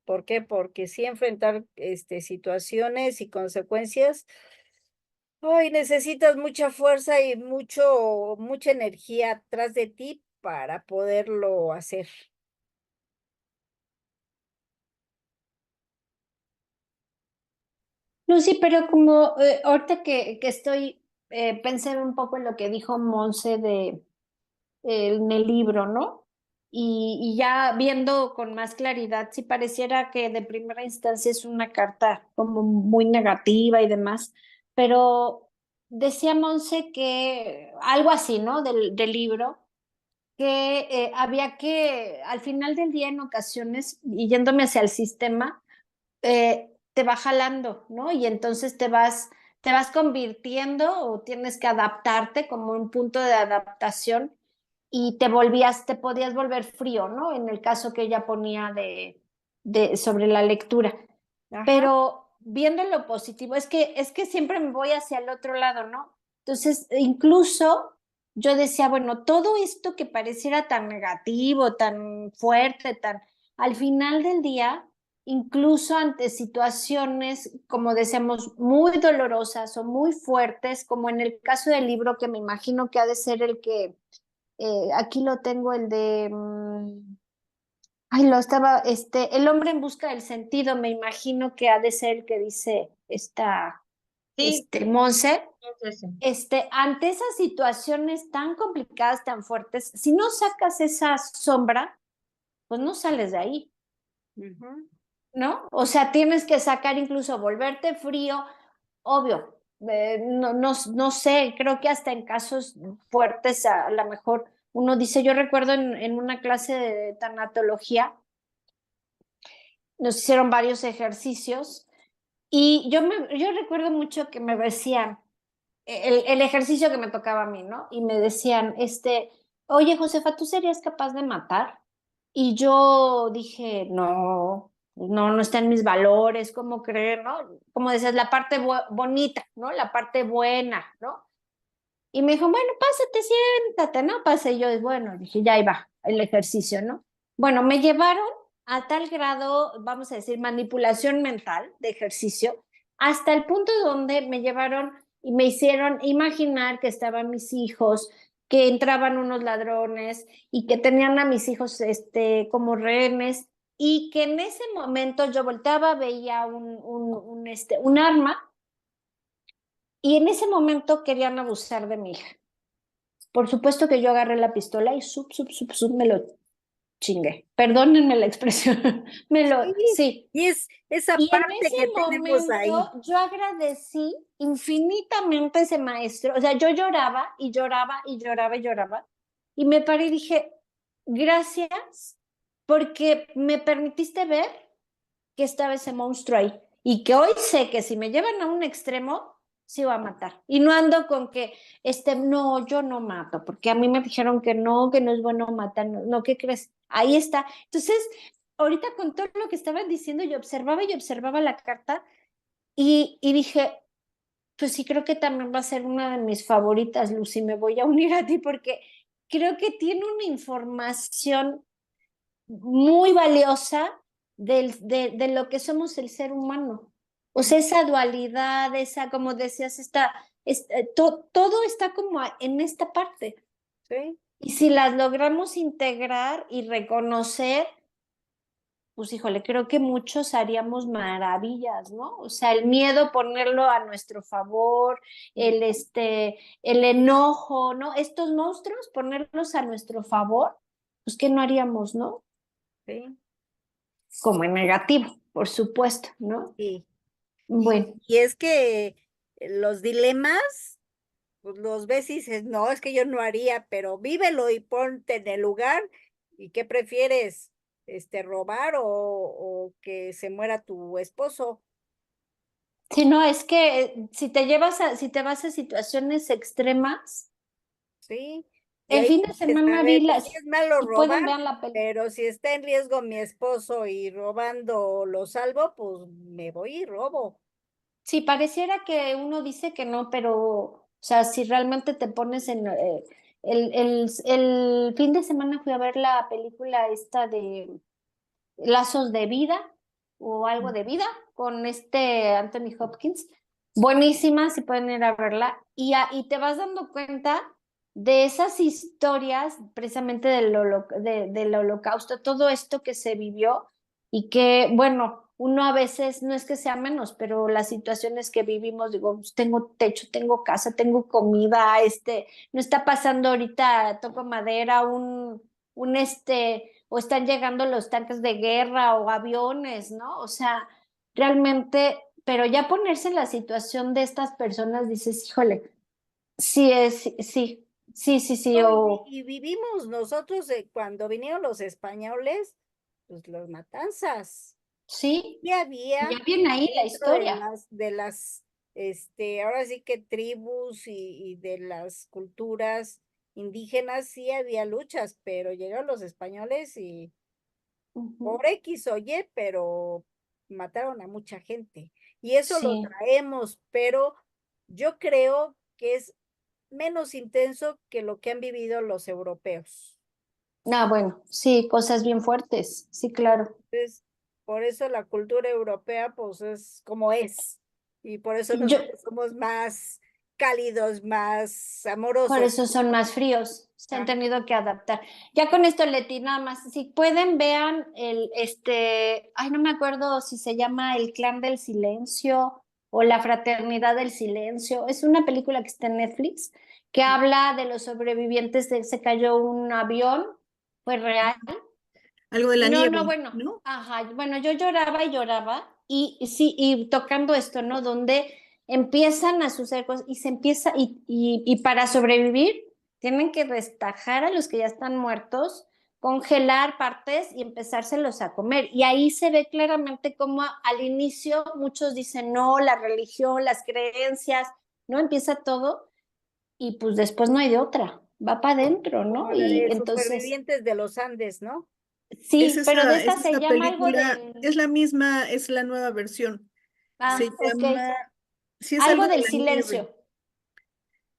S1: ¿Por qué? Porque sí enfrentar situaciones y consecuencias Hoy necesitas mucha fuerza y mucha energía atrás de ti para poderlo hacer.
S2: No, sí, pero como ahorita que estoy pensando un poco en lo que dijo Monse en el libro, ¿no? Y ya viendo con más claridad, sí pareciera que de primera instancia es una carta como muy negativa y demás, pero decía Monse que algo así, ¿no? Del libro, que había que, al final del día, en ocasiones, y yéndome hacia el sistema, te va jalando, ¿no? Y entonces te vas convirtiendo o tienes que adaptarte como un punto de adaptación y te podías volver frío, ¿no? En el caso que ella ponía sobre la lectura.
S1: Ajá.
S2: Pero viendo lo positivo, es que siempre me voy hacia el otro lado, ¿no? Entonces, incluso yo decía, bueno, todo esto que pareciera tan negativo, tan fuerte, al final del día, incluso ante situaciones, como decíamos, muy dolorosas o muy fuertes, como en el caso del libro que me imagino que ha de ser el que, aquí lo tengo, el de, ay, lo estaba, El hombre en busca del sentido, me imagino que ha de ser el que dice
S4: Sí,
S2: Monse.
S4: sí, sí.
S2: Ante esas situaciones tan complicadas, tan fuertes, si no sacas esa sombra, pues no sales de ahí.
S1: Ujú.
S2: ¿No? O sea, tienes que sacar incluso volverte frío, obvio. No sé, creo que hasta en casos fuertes a lo mejor uno dice, yo recuerdo en una clase de tanatología, nos hicieron varios ejercicios y yo recuerdo mucho que me decían, el ejercicio que me tocaba a mí, ¿no? Y me decían, oye, Josefa, ¿tú serías capaz de matar? Y yo dije, no, no está en mis valores, ¿cómo creer, no? Como decías, la parte bonita, ¿no? La parte buena, ¿no? Y me dijo, bueno, pásate, siéntate, ¿no? Pasé yo, bueno, dije, ya iba el ejercicio, ¿no? Bueno, me llevaron a tal grado, vamos a decir, manipulación mental de ejercicio, hasta el punto donde me llevaron y me hicieron imaginar que estaban mis hijos, que entraban unos ladrones y que tenían a mis hijos, como rehenes, y que en ese momento yo volteaba, veía un arma, y en ese momento querían abusar de mi hija. Por supuesto que yo agarré la pistola y me lo chingué. Perdónenme la expresión.
S1: Sí,
S2: Sí.
S1: y es esa
S2: Y en
S1: parte
S2: ese
S1: que tenemos ahí.
S2: momento yo agradecí infinitamente a ese maestro. O sea, yo lloraba y lloraba y lloraba y lloraba. Y me paré y dije, gracias, porque me permitiste ver que estaba ese monstruo ahí y que hoy sé que si me llevan a un extremo, sí va a matar. Y no ando con que, no, yo no mato, porque a mí me dijeron que no es bueno matar, no, no, ¿qué crees? Ahí está. Entonces, ahorita con todo lo que estaban diciendo, yo observaba y observaba la carta y dije, pues sí, creo que también va a ser una de mis favoritas, Lucy, me voy a unir a ti porque creo que tiene una información muy valiosa de lo que somos el ser humano. O sea, esa dualidad, como decías, todo está como en esta parte.
S1: Sí,
S2: Y si las logramos integrar y reconocer, pues híjole, creo que muchos haríamos maravillas, ¿no? O sea, el miedo ponerlo a nuestro favor, el enojo, ¿no? Estos monstruos, ponerlos a nuestro favor, pues ¿qué no haríamos, no?
S1: sí,
S2: Como en negativo, por supuesto, ¿no?
S1: sí.
S2: Bueno,
S1: Y es que los dilemas, pues los ves y dices, no, es que yo no haría, pero vívelo y ponte en el lugar. ¿Y qué prefieres? Robar o que se muera tu esposo.
S2: si no, es que si te vas a situaciones extremas,
S1: Sí, y
S2: el
S1: ahí
S2: fin de
S1: dices, a
S2: semana
S1: ver, sí es malo
S2: si pueden,
S1: robar,
S2: vean la película.
S1: pero si está en riesgo mi esposo y robando lo salvo, pues me voy y robo.
S2: Si pareciera que uno dice que no, pero, o sea, si realmente te pones en... el fin de semana fui a ver la película esta de Lazos de Vida o algo de vida con Anthony Hopkins. Buenísima, si pueden ir a verla. Y te vas dando cuenta de esas historias precisamente del holocausto, todo esto que se vivió y que, bueno, uno a veces no es que sea menos, pero las situaciones que vivimos, digo, pues, tengo techo, tengo casa, tengo comida, no está pasando ahorita, toco madera, o están llegando los tanques de guerra o aviones, ¿no? O sea, realmente, pero ya ponerse en la situación de estas personas, dices, híjole, sí,
S1: No,
S2: o
S1: y vivimos nosotros cuando vinieron los españoles, pues las matanzas.
S2: sí,
S1: Y había
S2: ya viene ahí la
S1: dentro
S2: historia.
S1: ahora sí que tribus y de las culturas indígenas sí había luchas, pero llegaron los españoles y
S2: Ujú.
S1: por X o Y, pero mataron a mucha gente. Y eso lo
S2: Sí,
S1: traemos, pero yo creo que es menos intenso que lo que han vivido los europeos.
S2: bueno, sí, cosas bien fuertes, sí, claro.
S1: Entonces, por eso la cultura europea, pues es como es. Y por eso
S2: Yo,
S1: nosotros somos más cálidos, más
S2: por
S1: amorosos.
S2: eso son más fríos, se han
S1: Ah,
S2: tenido que adaptar. Ya con esto, Leti, nada más, si pueden, vean ay, no me acuerdo si se llama El Clan del Silencio o La Fraternidad del Silencio. Es una película que está en Netflix que habla de los sobrevivientes se cayó un avión, fue real.
S3: Algo de la
S2: No, no,
S3: nieve,
S2: bueno,
S3: ¿no?
S2: ajá, bueno, yo lloraba y lloraba y sí, y tocando esto, ¿no? Donde empiezan a suceder cosas y se empieza, y para sobrevivir tienen que destajar a los que ya están muertos, congelar partes y empezárselos a comer. Y ahí se ve claramente cómo al inicio muchos dicen, no, la religión, las creencias, ¿no? Empieza todo y pues después no hay de otra, va para adentro, ¿no?
S1: como la
S2: Y
S1: de
S2: entonces...
S1: supervivientes de los Andes, ¿no?
S2: Sí, pero de
S3: Es
S2: esta se
S3: esa
S2: llama algo
S3: película,
S2: del,
S3: es la misma, es la nueva versión. Se
S2: ok,
S3: llama, sí es algo
S2: algo
S3: de
S2: del
S3: la nieve.
S2: silencio.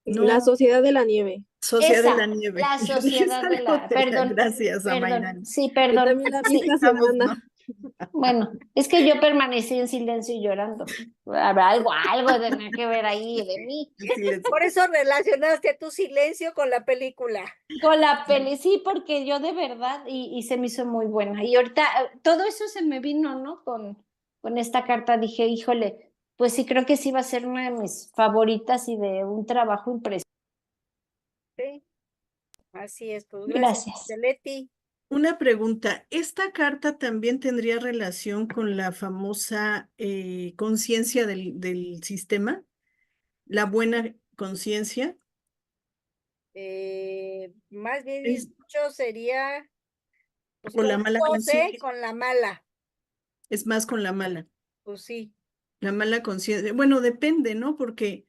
S6: La
S3: No,
S6: Sociedad de la Nieve.
S3: Sociedad de la
S2: Esa,
S3: Nieve.
S2: la
S3: Yo dije, es
S2: sociedad de
S3: algo
S2: la,
S3: de la,
S2: perdón,
S3: gracias a
S2: perdón,
S3: Mayrani.
S2: sí,
S6: Yo
S2: perdón,
S6: también la vi
S2: sí.
S6: esta
S3: Estamos,
S6: semana.
S3: ¿no?
S2: Bueno, es que yo permanecí en silencio y llorando. Habrá algo tenía que ver ahí de mí.
S3: El silencio.
S1: Por eso relacionaste tu silencio con la película.
S2: Con la peli, sí, porque yo de verdad, y se me hizo muy buena. Y ahorita todo eso se me vino, ¿no? Con esta carta dije, híjole, pues sí, creo que sí va a ser una de mis favoritas y de un trabajo impresionante.
S1: Sí, así es, pues gracias,
S2: Gracias.
S1: Leti.
S3: Una pregunta, ¿esta carta también tendría relación con la famosa conciencia del sistema? ¿La buena conciencia?
S1: Más bien
S3: ¿Es,
S1: dicho sería, pues
S3: o
S1: con
S3: la
S1: las
S3: mala
S1: dos, ¿eh?
S3: conciencia?
S1: Con la mala,
S3: Es más con la mala.
S1: pues sí.
S3: La mala conciencia. Bueno, depende, ¿no? Porque,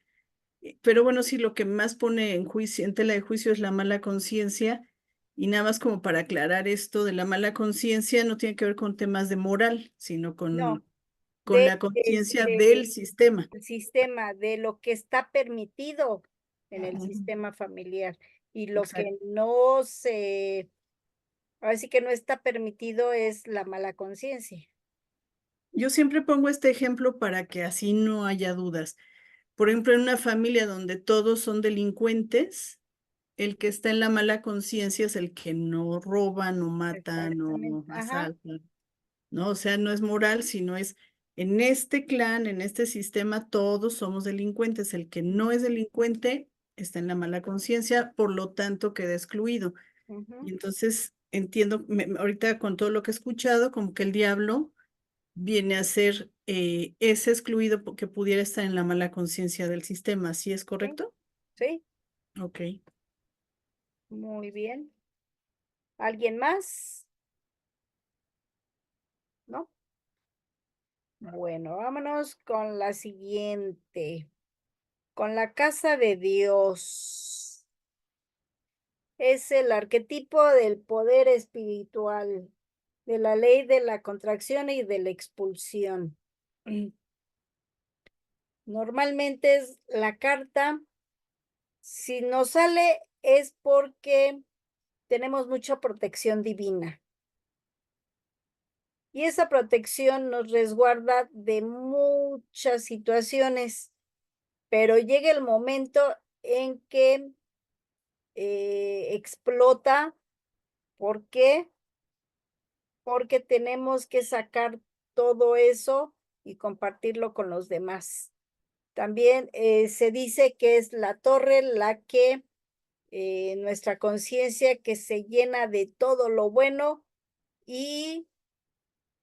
S3: pero bueno, sí, lo que más pone en juicio, en tela de juicio es la mala conciencia. Y nada más como para aclarar esto de la mala conciencia, no tiene que ver con temas de moral, sino
S1: No,
S3: con
S1: de
S3: la conciencia del sistema.
S1: el sistema, de lo que está permitido en el
S3: Ujú.
S1: sistema familiar y lo
S3: Exacto.
S1: que no se, ahora sí que no está permitido es la mala conciencia.
S3: Yo siempre pongo este ejemplo para que así no haya dudas. Por ejemplo, en una familia donde todos son delincuentes, el que está en la mala conciencia es el que no roba, no mata, no
S1: Exactamente. Ajá.
S3: asalta, ¿no? O sea, no es moral, sino es en este clan, en este sistema, todos somos delincuentes. El que no es delincuente está en la mala conciencia, por lo tanto queda excluido.
S1: Ujú.
S3: Y entonces entiendo, ahorita con todo lo que he escuchado, como que el diablo viene a ser ese excluido que pudiera estar en la mala conciencia del sistema. ¿Sí es
S1: Sí,
S3: correcto?
S1: sí,
S3: Ok.
S1: muy bien. ¿Alguien más? ¿No? Bueno, vámonos con la siguiente. Con la casa de Dios. Es el arquetipo del poder espiritual, de la ley de la contracción y de la expulsión. Normalmente es la carta, si nos sale es porque tenemos mucha protección divina. Y esa protección nos resguarda de muchas situaciones pero llega el momento en que explota. ¿Por qué? Porque tenemos que sacar todo eso y compartirlo con los demás. También se dice que es la torre la que nuestra conciencia que se llena de todo lo bueno y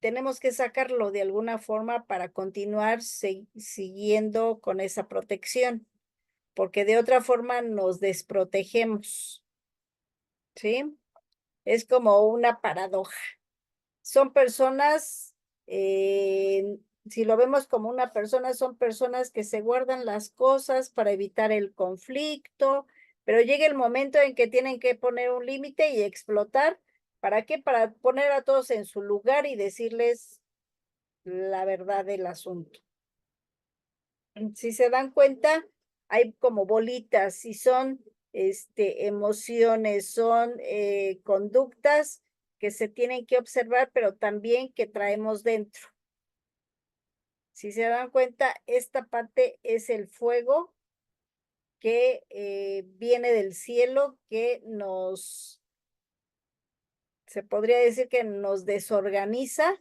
S1: tenemos que sacarlo de alguna forma para continuar siguiendo con esa protección, porque de otra forma nos desprotegemos, ¿sí? Es como una paradoja. Son personas, si lo vemos como una persona, son personas que se guardan las cosas para evitar el conflicto, pero llega el momento en que tienen que poner un límite y explotar. ¿Para qué? Para poner a todos en su lugar y decirles la verdad del asunto. Si se dan cuenta, hay como bolitas y son emociones, son conductas que se tienen que observar, pero también que traemos dentro. Si se dan cuenta, esta parte es el fuego que viene del cielo, que se podría decir que nos desorganiza,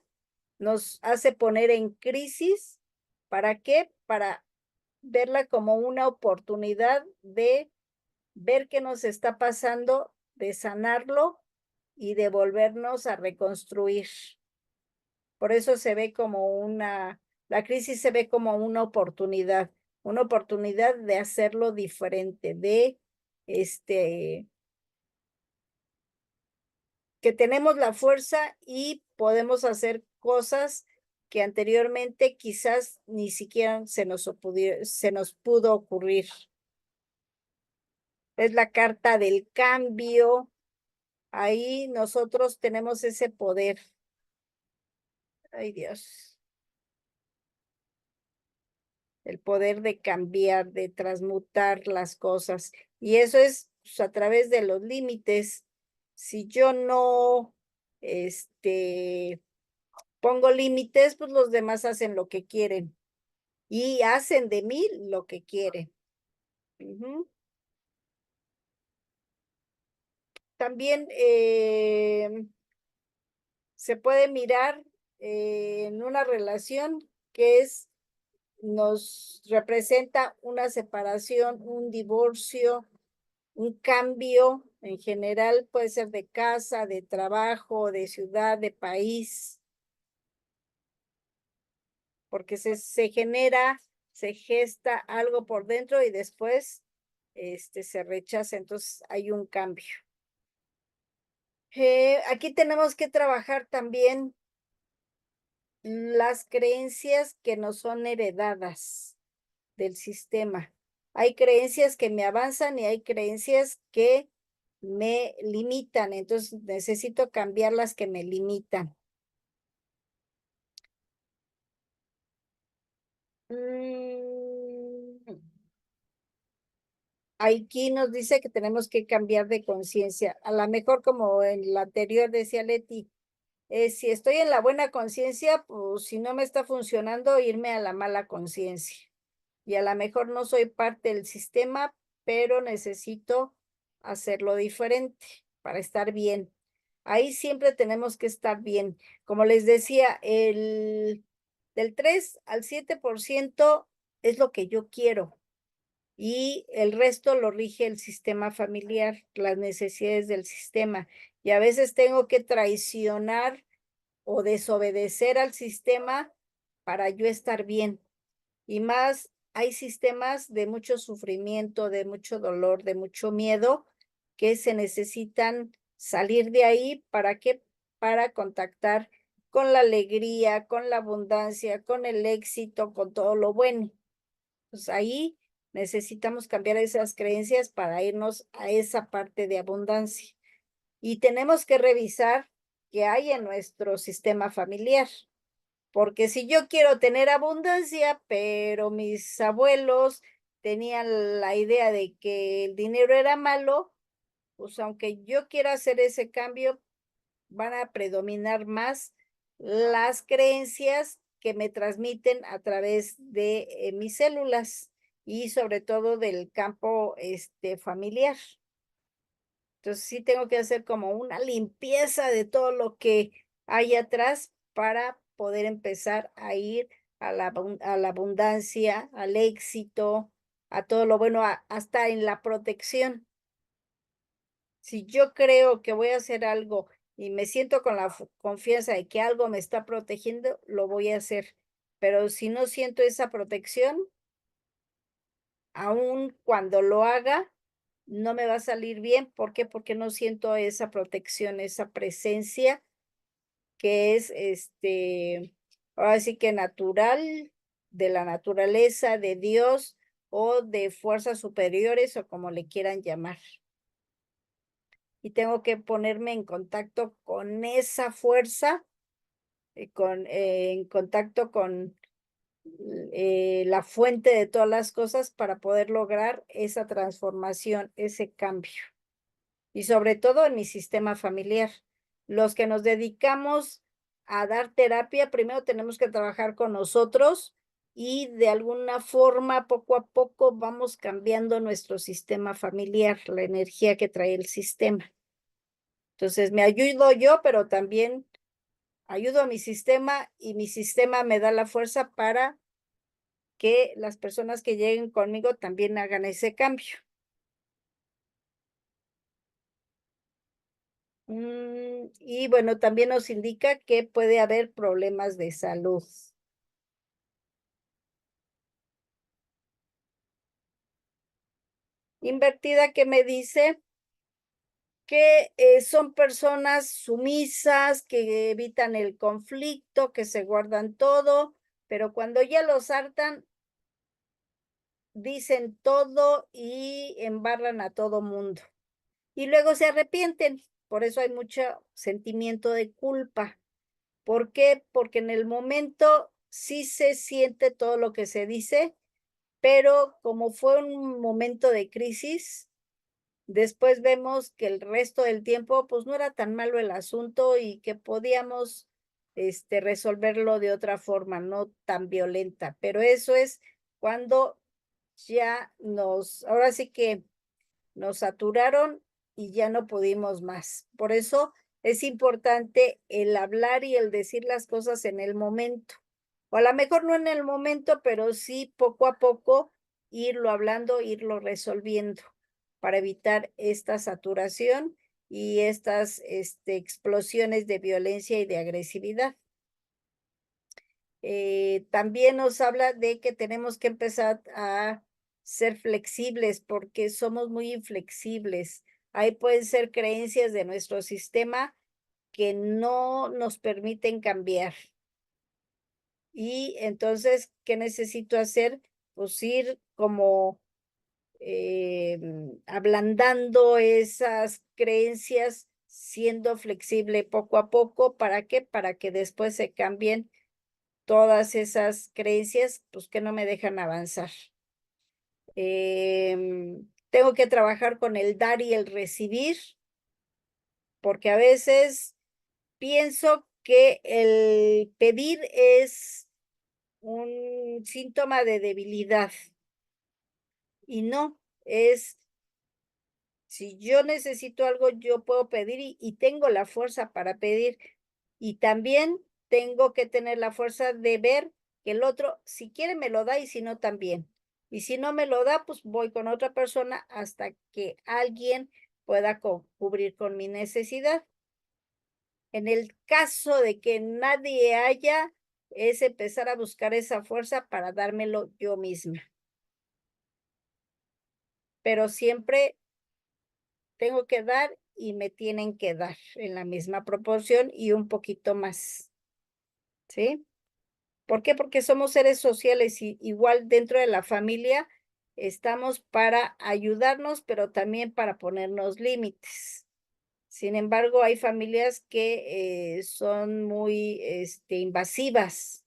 S1: nos hace poner en crisis. ¿Para qué? Para verla como una oportunidad de ver qué nos está pasando, de sanarlo y de volvernos a reconstruir. Por eso se ve como la crisis se ve como una oportunidad de hacerlo diferente, de que tenemos la fuerza y podemos hacer cosas que anteriormente quizás ni siquiera se nos pudo ocurrir. Es la carta del cambio. Ahí nosotros tenemos ese poder. Ay, Dios. El poder de cambiar, de transmutar las cosas. Y eso es pues, a través de los límites. Si yo no, pongo límites, pues los demás hacen lo que quieren. Y hacen de mí lo que quieren. También se puede mirar en una relación que nos representa una separación, un divorcio, un cambio en general, puede ser de casa, de trabajo, de ciudad, de país, porque se genera, se gesta algo por dentro y después se rechaza, entonces hay un cambio. Aquí tenemos que trabajar también las creencias que nos son heredadas del sistema. Hay creencias que me avanzan y hay creencias que me limitan, entonces necesito cambiar las que me limitan. Aquí nos dice que tenemos que cambiar de conciencia. A lo mejor como en la anterior decía Leti, si estoy en la buena conciencia, pues si no me está funcionando, irme a la mala conciencia. Y a lo mejor no soy parte del sistema, pero necesito hacerlo diferente para estar bien. Ahí siempre tenemos que estar bien. Como les decía, del 3 al 7% es lo que yo quiero y el resto lo rige el sistema familiar, las necesidades del sistema. Y a veces tengo que traicionar o desobedecer al sistema para yo estar bien. Y más, hay sistemas de mucho sufrimiento, de mucho dolor, de mucho miedo, que se necesitan salir de ahí. ¿Para qué? Para contactar con la alegría, con la abundancia, con el éxito, con todo lo bueno. Pues ahí necesitamos cambiar esas creencias para irnos a esa parte de abundancia. Y tenemos que revisar qué hay en nuestro sistema familiar. Porque si yo quiero tener abundancia, pero mis abuelos tenían la idea de que el dinero era malo, pues aunque yo quiera hacer ese cambio, van a predominar más las creencias que me transmiten a través de mis células. y sobre todo del campo familiar. Entonces sí tengo que hacer como una limpieza de todo lo que hay atrás para poder empezar a ir a la abundancia, al éxito, a todo lo bueno, hasta en la protección. Si yo creo que voy a hacer algo y me siento con la confianza de que algo me está protegiendo, lo voy a hacer. Pero si no siento esa protección, aun cuando lo haga, no me va a salir bien. ¿Por qué? Porque no siento esa protección, esa presencia que es, ahora sí que natural, de la naturaleza, de Dios o de fuerzas superiores o como le quieran llamar. Y tengo que ponerme en contacto con esa fuerza, en contacto con la fuente de todas las cosas para poder lograr esa transformación, ese cambio. Y sobre todo en mi sistema familiar. Los que nos dedicamos a dar terapia, primero tenemos que trabajar con nosotros y de alguna forma, poco a poco, vamos cambiando nuestro sistema familiar, la energía que trae el sistema. Entonces, me ayudo yo, pero también ayudo a mi sistema y mi sistema me da la fuerza para que las personas que lleguen conmigo también hagan ese cambio. Y bueno, también nos indica que puede haber problemas de salud. Invertida que me dice que son personas sumisas, que evitan el conflicto, que se guardan todo, pero cuando ya los hartan, dicen todo y embarran a todo mundo. Y luego se arrepienten. Por eso hay mucho sentimiento de culpa. ¿Por qué? Porque en el momento sí se siente todo lo que se dice, pero como fue un momento de crisis, después vemos que el resto del tiempo, pues no era tan malo el asunto y que podíamos resolverlo de otra forma, no tan violenta. Pero eso es cuando ya ahora sí que nos saturaron y ya no pudimos más. Por eso es importante el hablar y el decir las cosas en el momento. O a lo mejor no en el momento, pero sí poco a poco irlo hablando, irlo resolviendo para evitar esta saturación y estas explosiones de violencia y de agresividad. También nos habla de que tenemos que empezar a ser flexibles porque somos muy inflexibles. Ahí pueden ser creencias de nuestro sistema que no nos permiten cambiar. Y entonces, ¿qué necesito hacer? Pues ir como ablandando esas creencias, siendo flexible poco a poco. ¿Para qué? Para que después se cambien todas esas creencias, pues que no me dejan avanzar. Tengo que trabajar con el dar y el recibir, porque a veces pienso que el pedir es un síntoma de debilidad y no, si yo necesito algo, yo puedo pedir y tengo la fuerza para pedir. Y también tengo que tener la fuerza de ver que el otro, si quiere, me lo da y si no, también. Y si no me lo da, pues voy con otra persona hasta que alguien pueda cubrir con mi necesidad. En el caso de que nadie haya, es empezar a buscar esa fuerza para dármelo yo misma. Pero siempre tengo que dar y me tienen que dar en la misma proporción y un poquito más. ¿Sí? ¿Por qué? Porque somos seres sociales y igual dentro de la familia estamos para ayudarnos, pero también para ponernos límites. Sin embargo, hay familias que son muy invasivas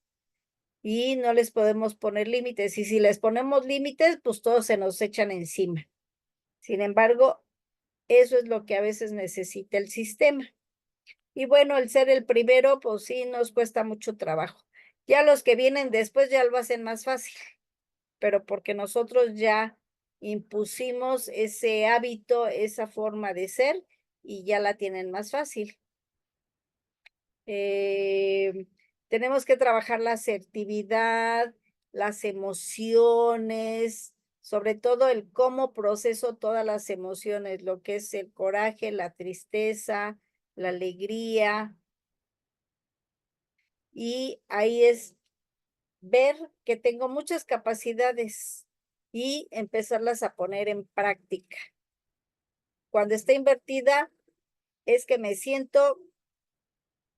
S1: y no les podemos poner límites. Y si les ponemos límites, pues todos se nos echan encima. Sin embargo, eso es lo que a veces necesita el sistema. Y bueno, el ser el primero, pues sí, nos cuesta mucho trabajo. Ya los que vienen después ya lo hacen más fácil. pero porque nosotros ya impusimos ese hábito, esa forma de ser y ya la tienen más fácil. Tenemos que trabajar la asertividad, las emociones, sobre todo el cómo proceso todas las emociones, lo que es el coraje, la tristeza, la alegría. Y ahí es ver que tengo muchas capacidades y empezarlas a poner en práctica. Cuando está invertida, es que me siento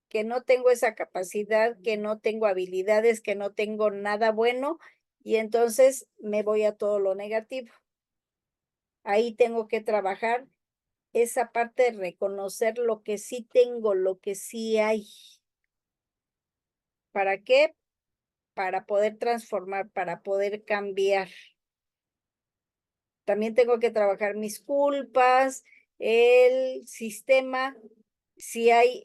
S1: que no tengo esa capacidad, que no tengo habilidades, que no tengo nada bueno, y entonces me voy a todo lo negativo. Ahí tengo que trabajar esa parte de reconocer lo que sí tengo, lo que sí hay. ¿Para qué? Para poder transformar, para poder cambiar. También tengo que trabajar mis culpas, el sistema, si hay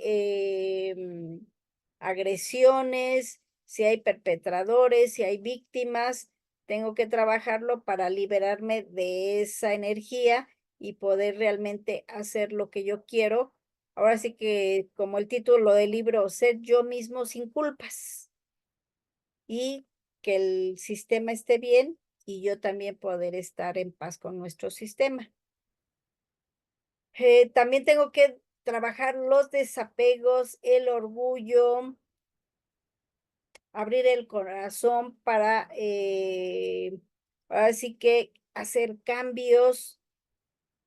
S1: agresiones, si hay perpetradores, si hay víctimas, tengo que trabajarlo para liberarme de esa energía y poder realmente hacer lo que yo quiero. Ahora sí que, como el título del libro, ser yo mismo sin culpas y que el sistema esté bien y yo también poder estar en paz con nuestro sistema. También tengo que trabajar los desapegos, el orgullo, abrir el corazón para, así que hacer cambios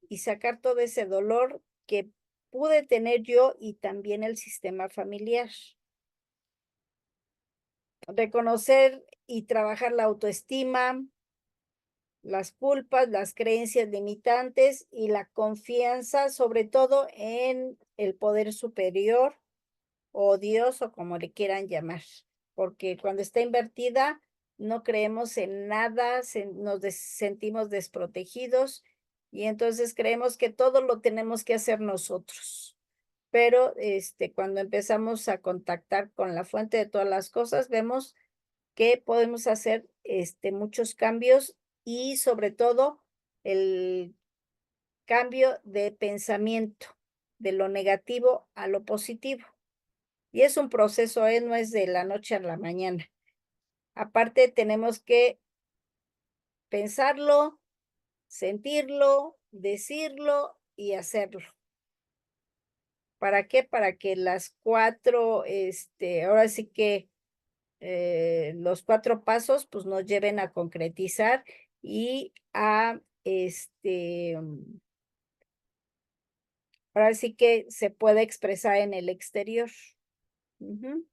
S1: y sacar todo ese dolor que pude tener yo y también el sistema familiar. Reconocer y trabajar la autoestima, las culpas, las creencias limitantes y la confianza, sobre todo en el poder superior o Dios o como le quieran llamar, porque cuando está invertida no creemos en nada, nos sentimos desprotegidos y entonces creemos que todo lo tenemos que hacer nosotros. Pero cuando empezamos a contactar con la fuente de todas las cosas, vemos que podemos hacer muchos cambios y sobre todo el cambio de pensamiento, de lo negativo a lo positivo. Y es un proceso, no es de la noche a la mañana. Aparte, tenemos que pensarlo, sentirlo, decirlo y hacerlo. ¿Para qué? Para que las cuatro, ahora sí que los 4 pasos, pues nos lleven a concretizar y a, ahora sí que se puede expresar en el exterior. Ujú.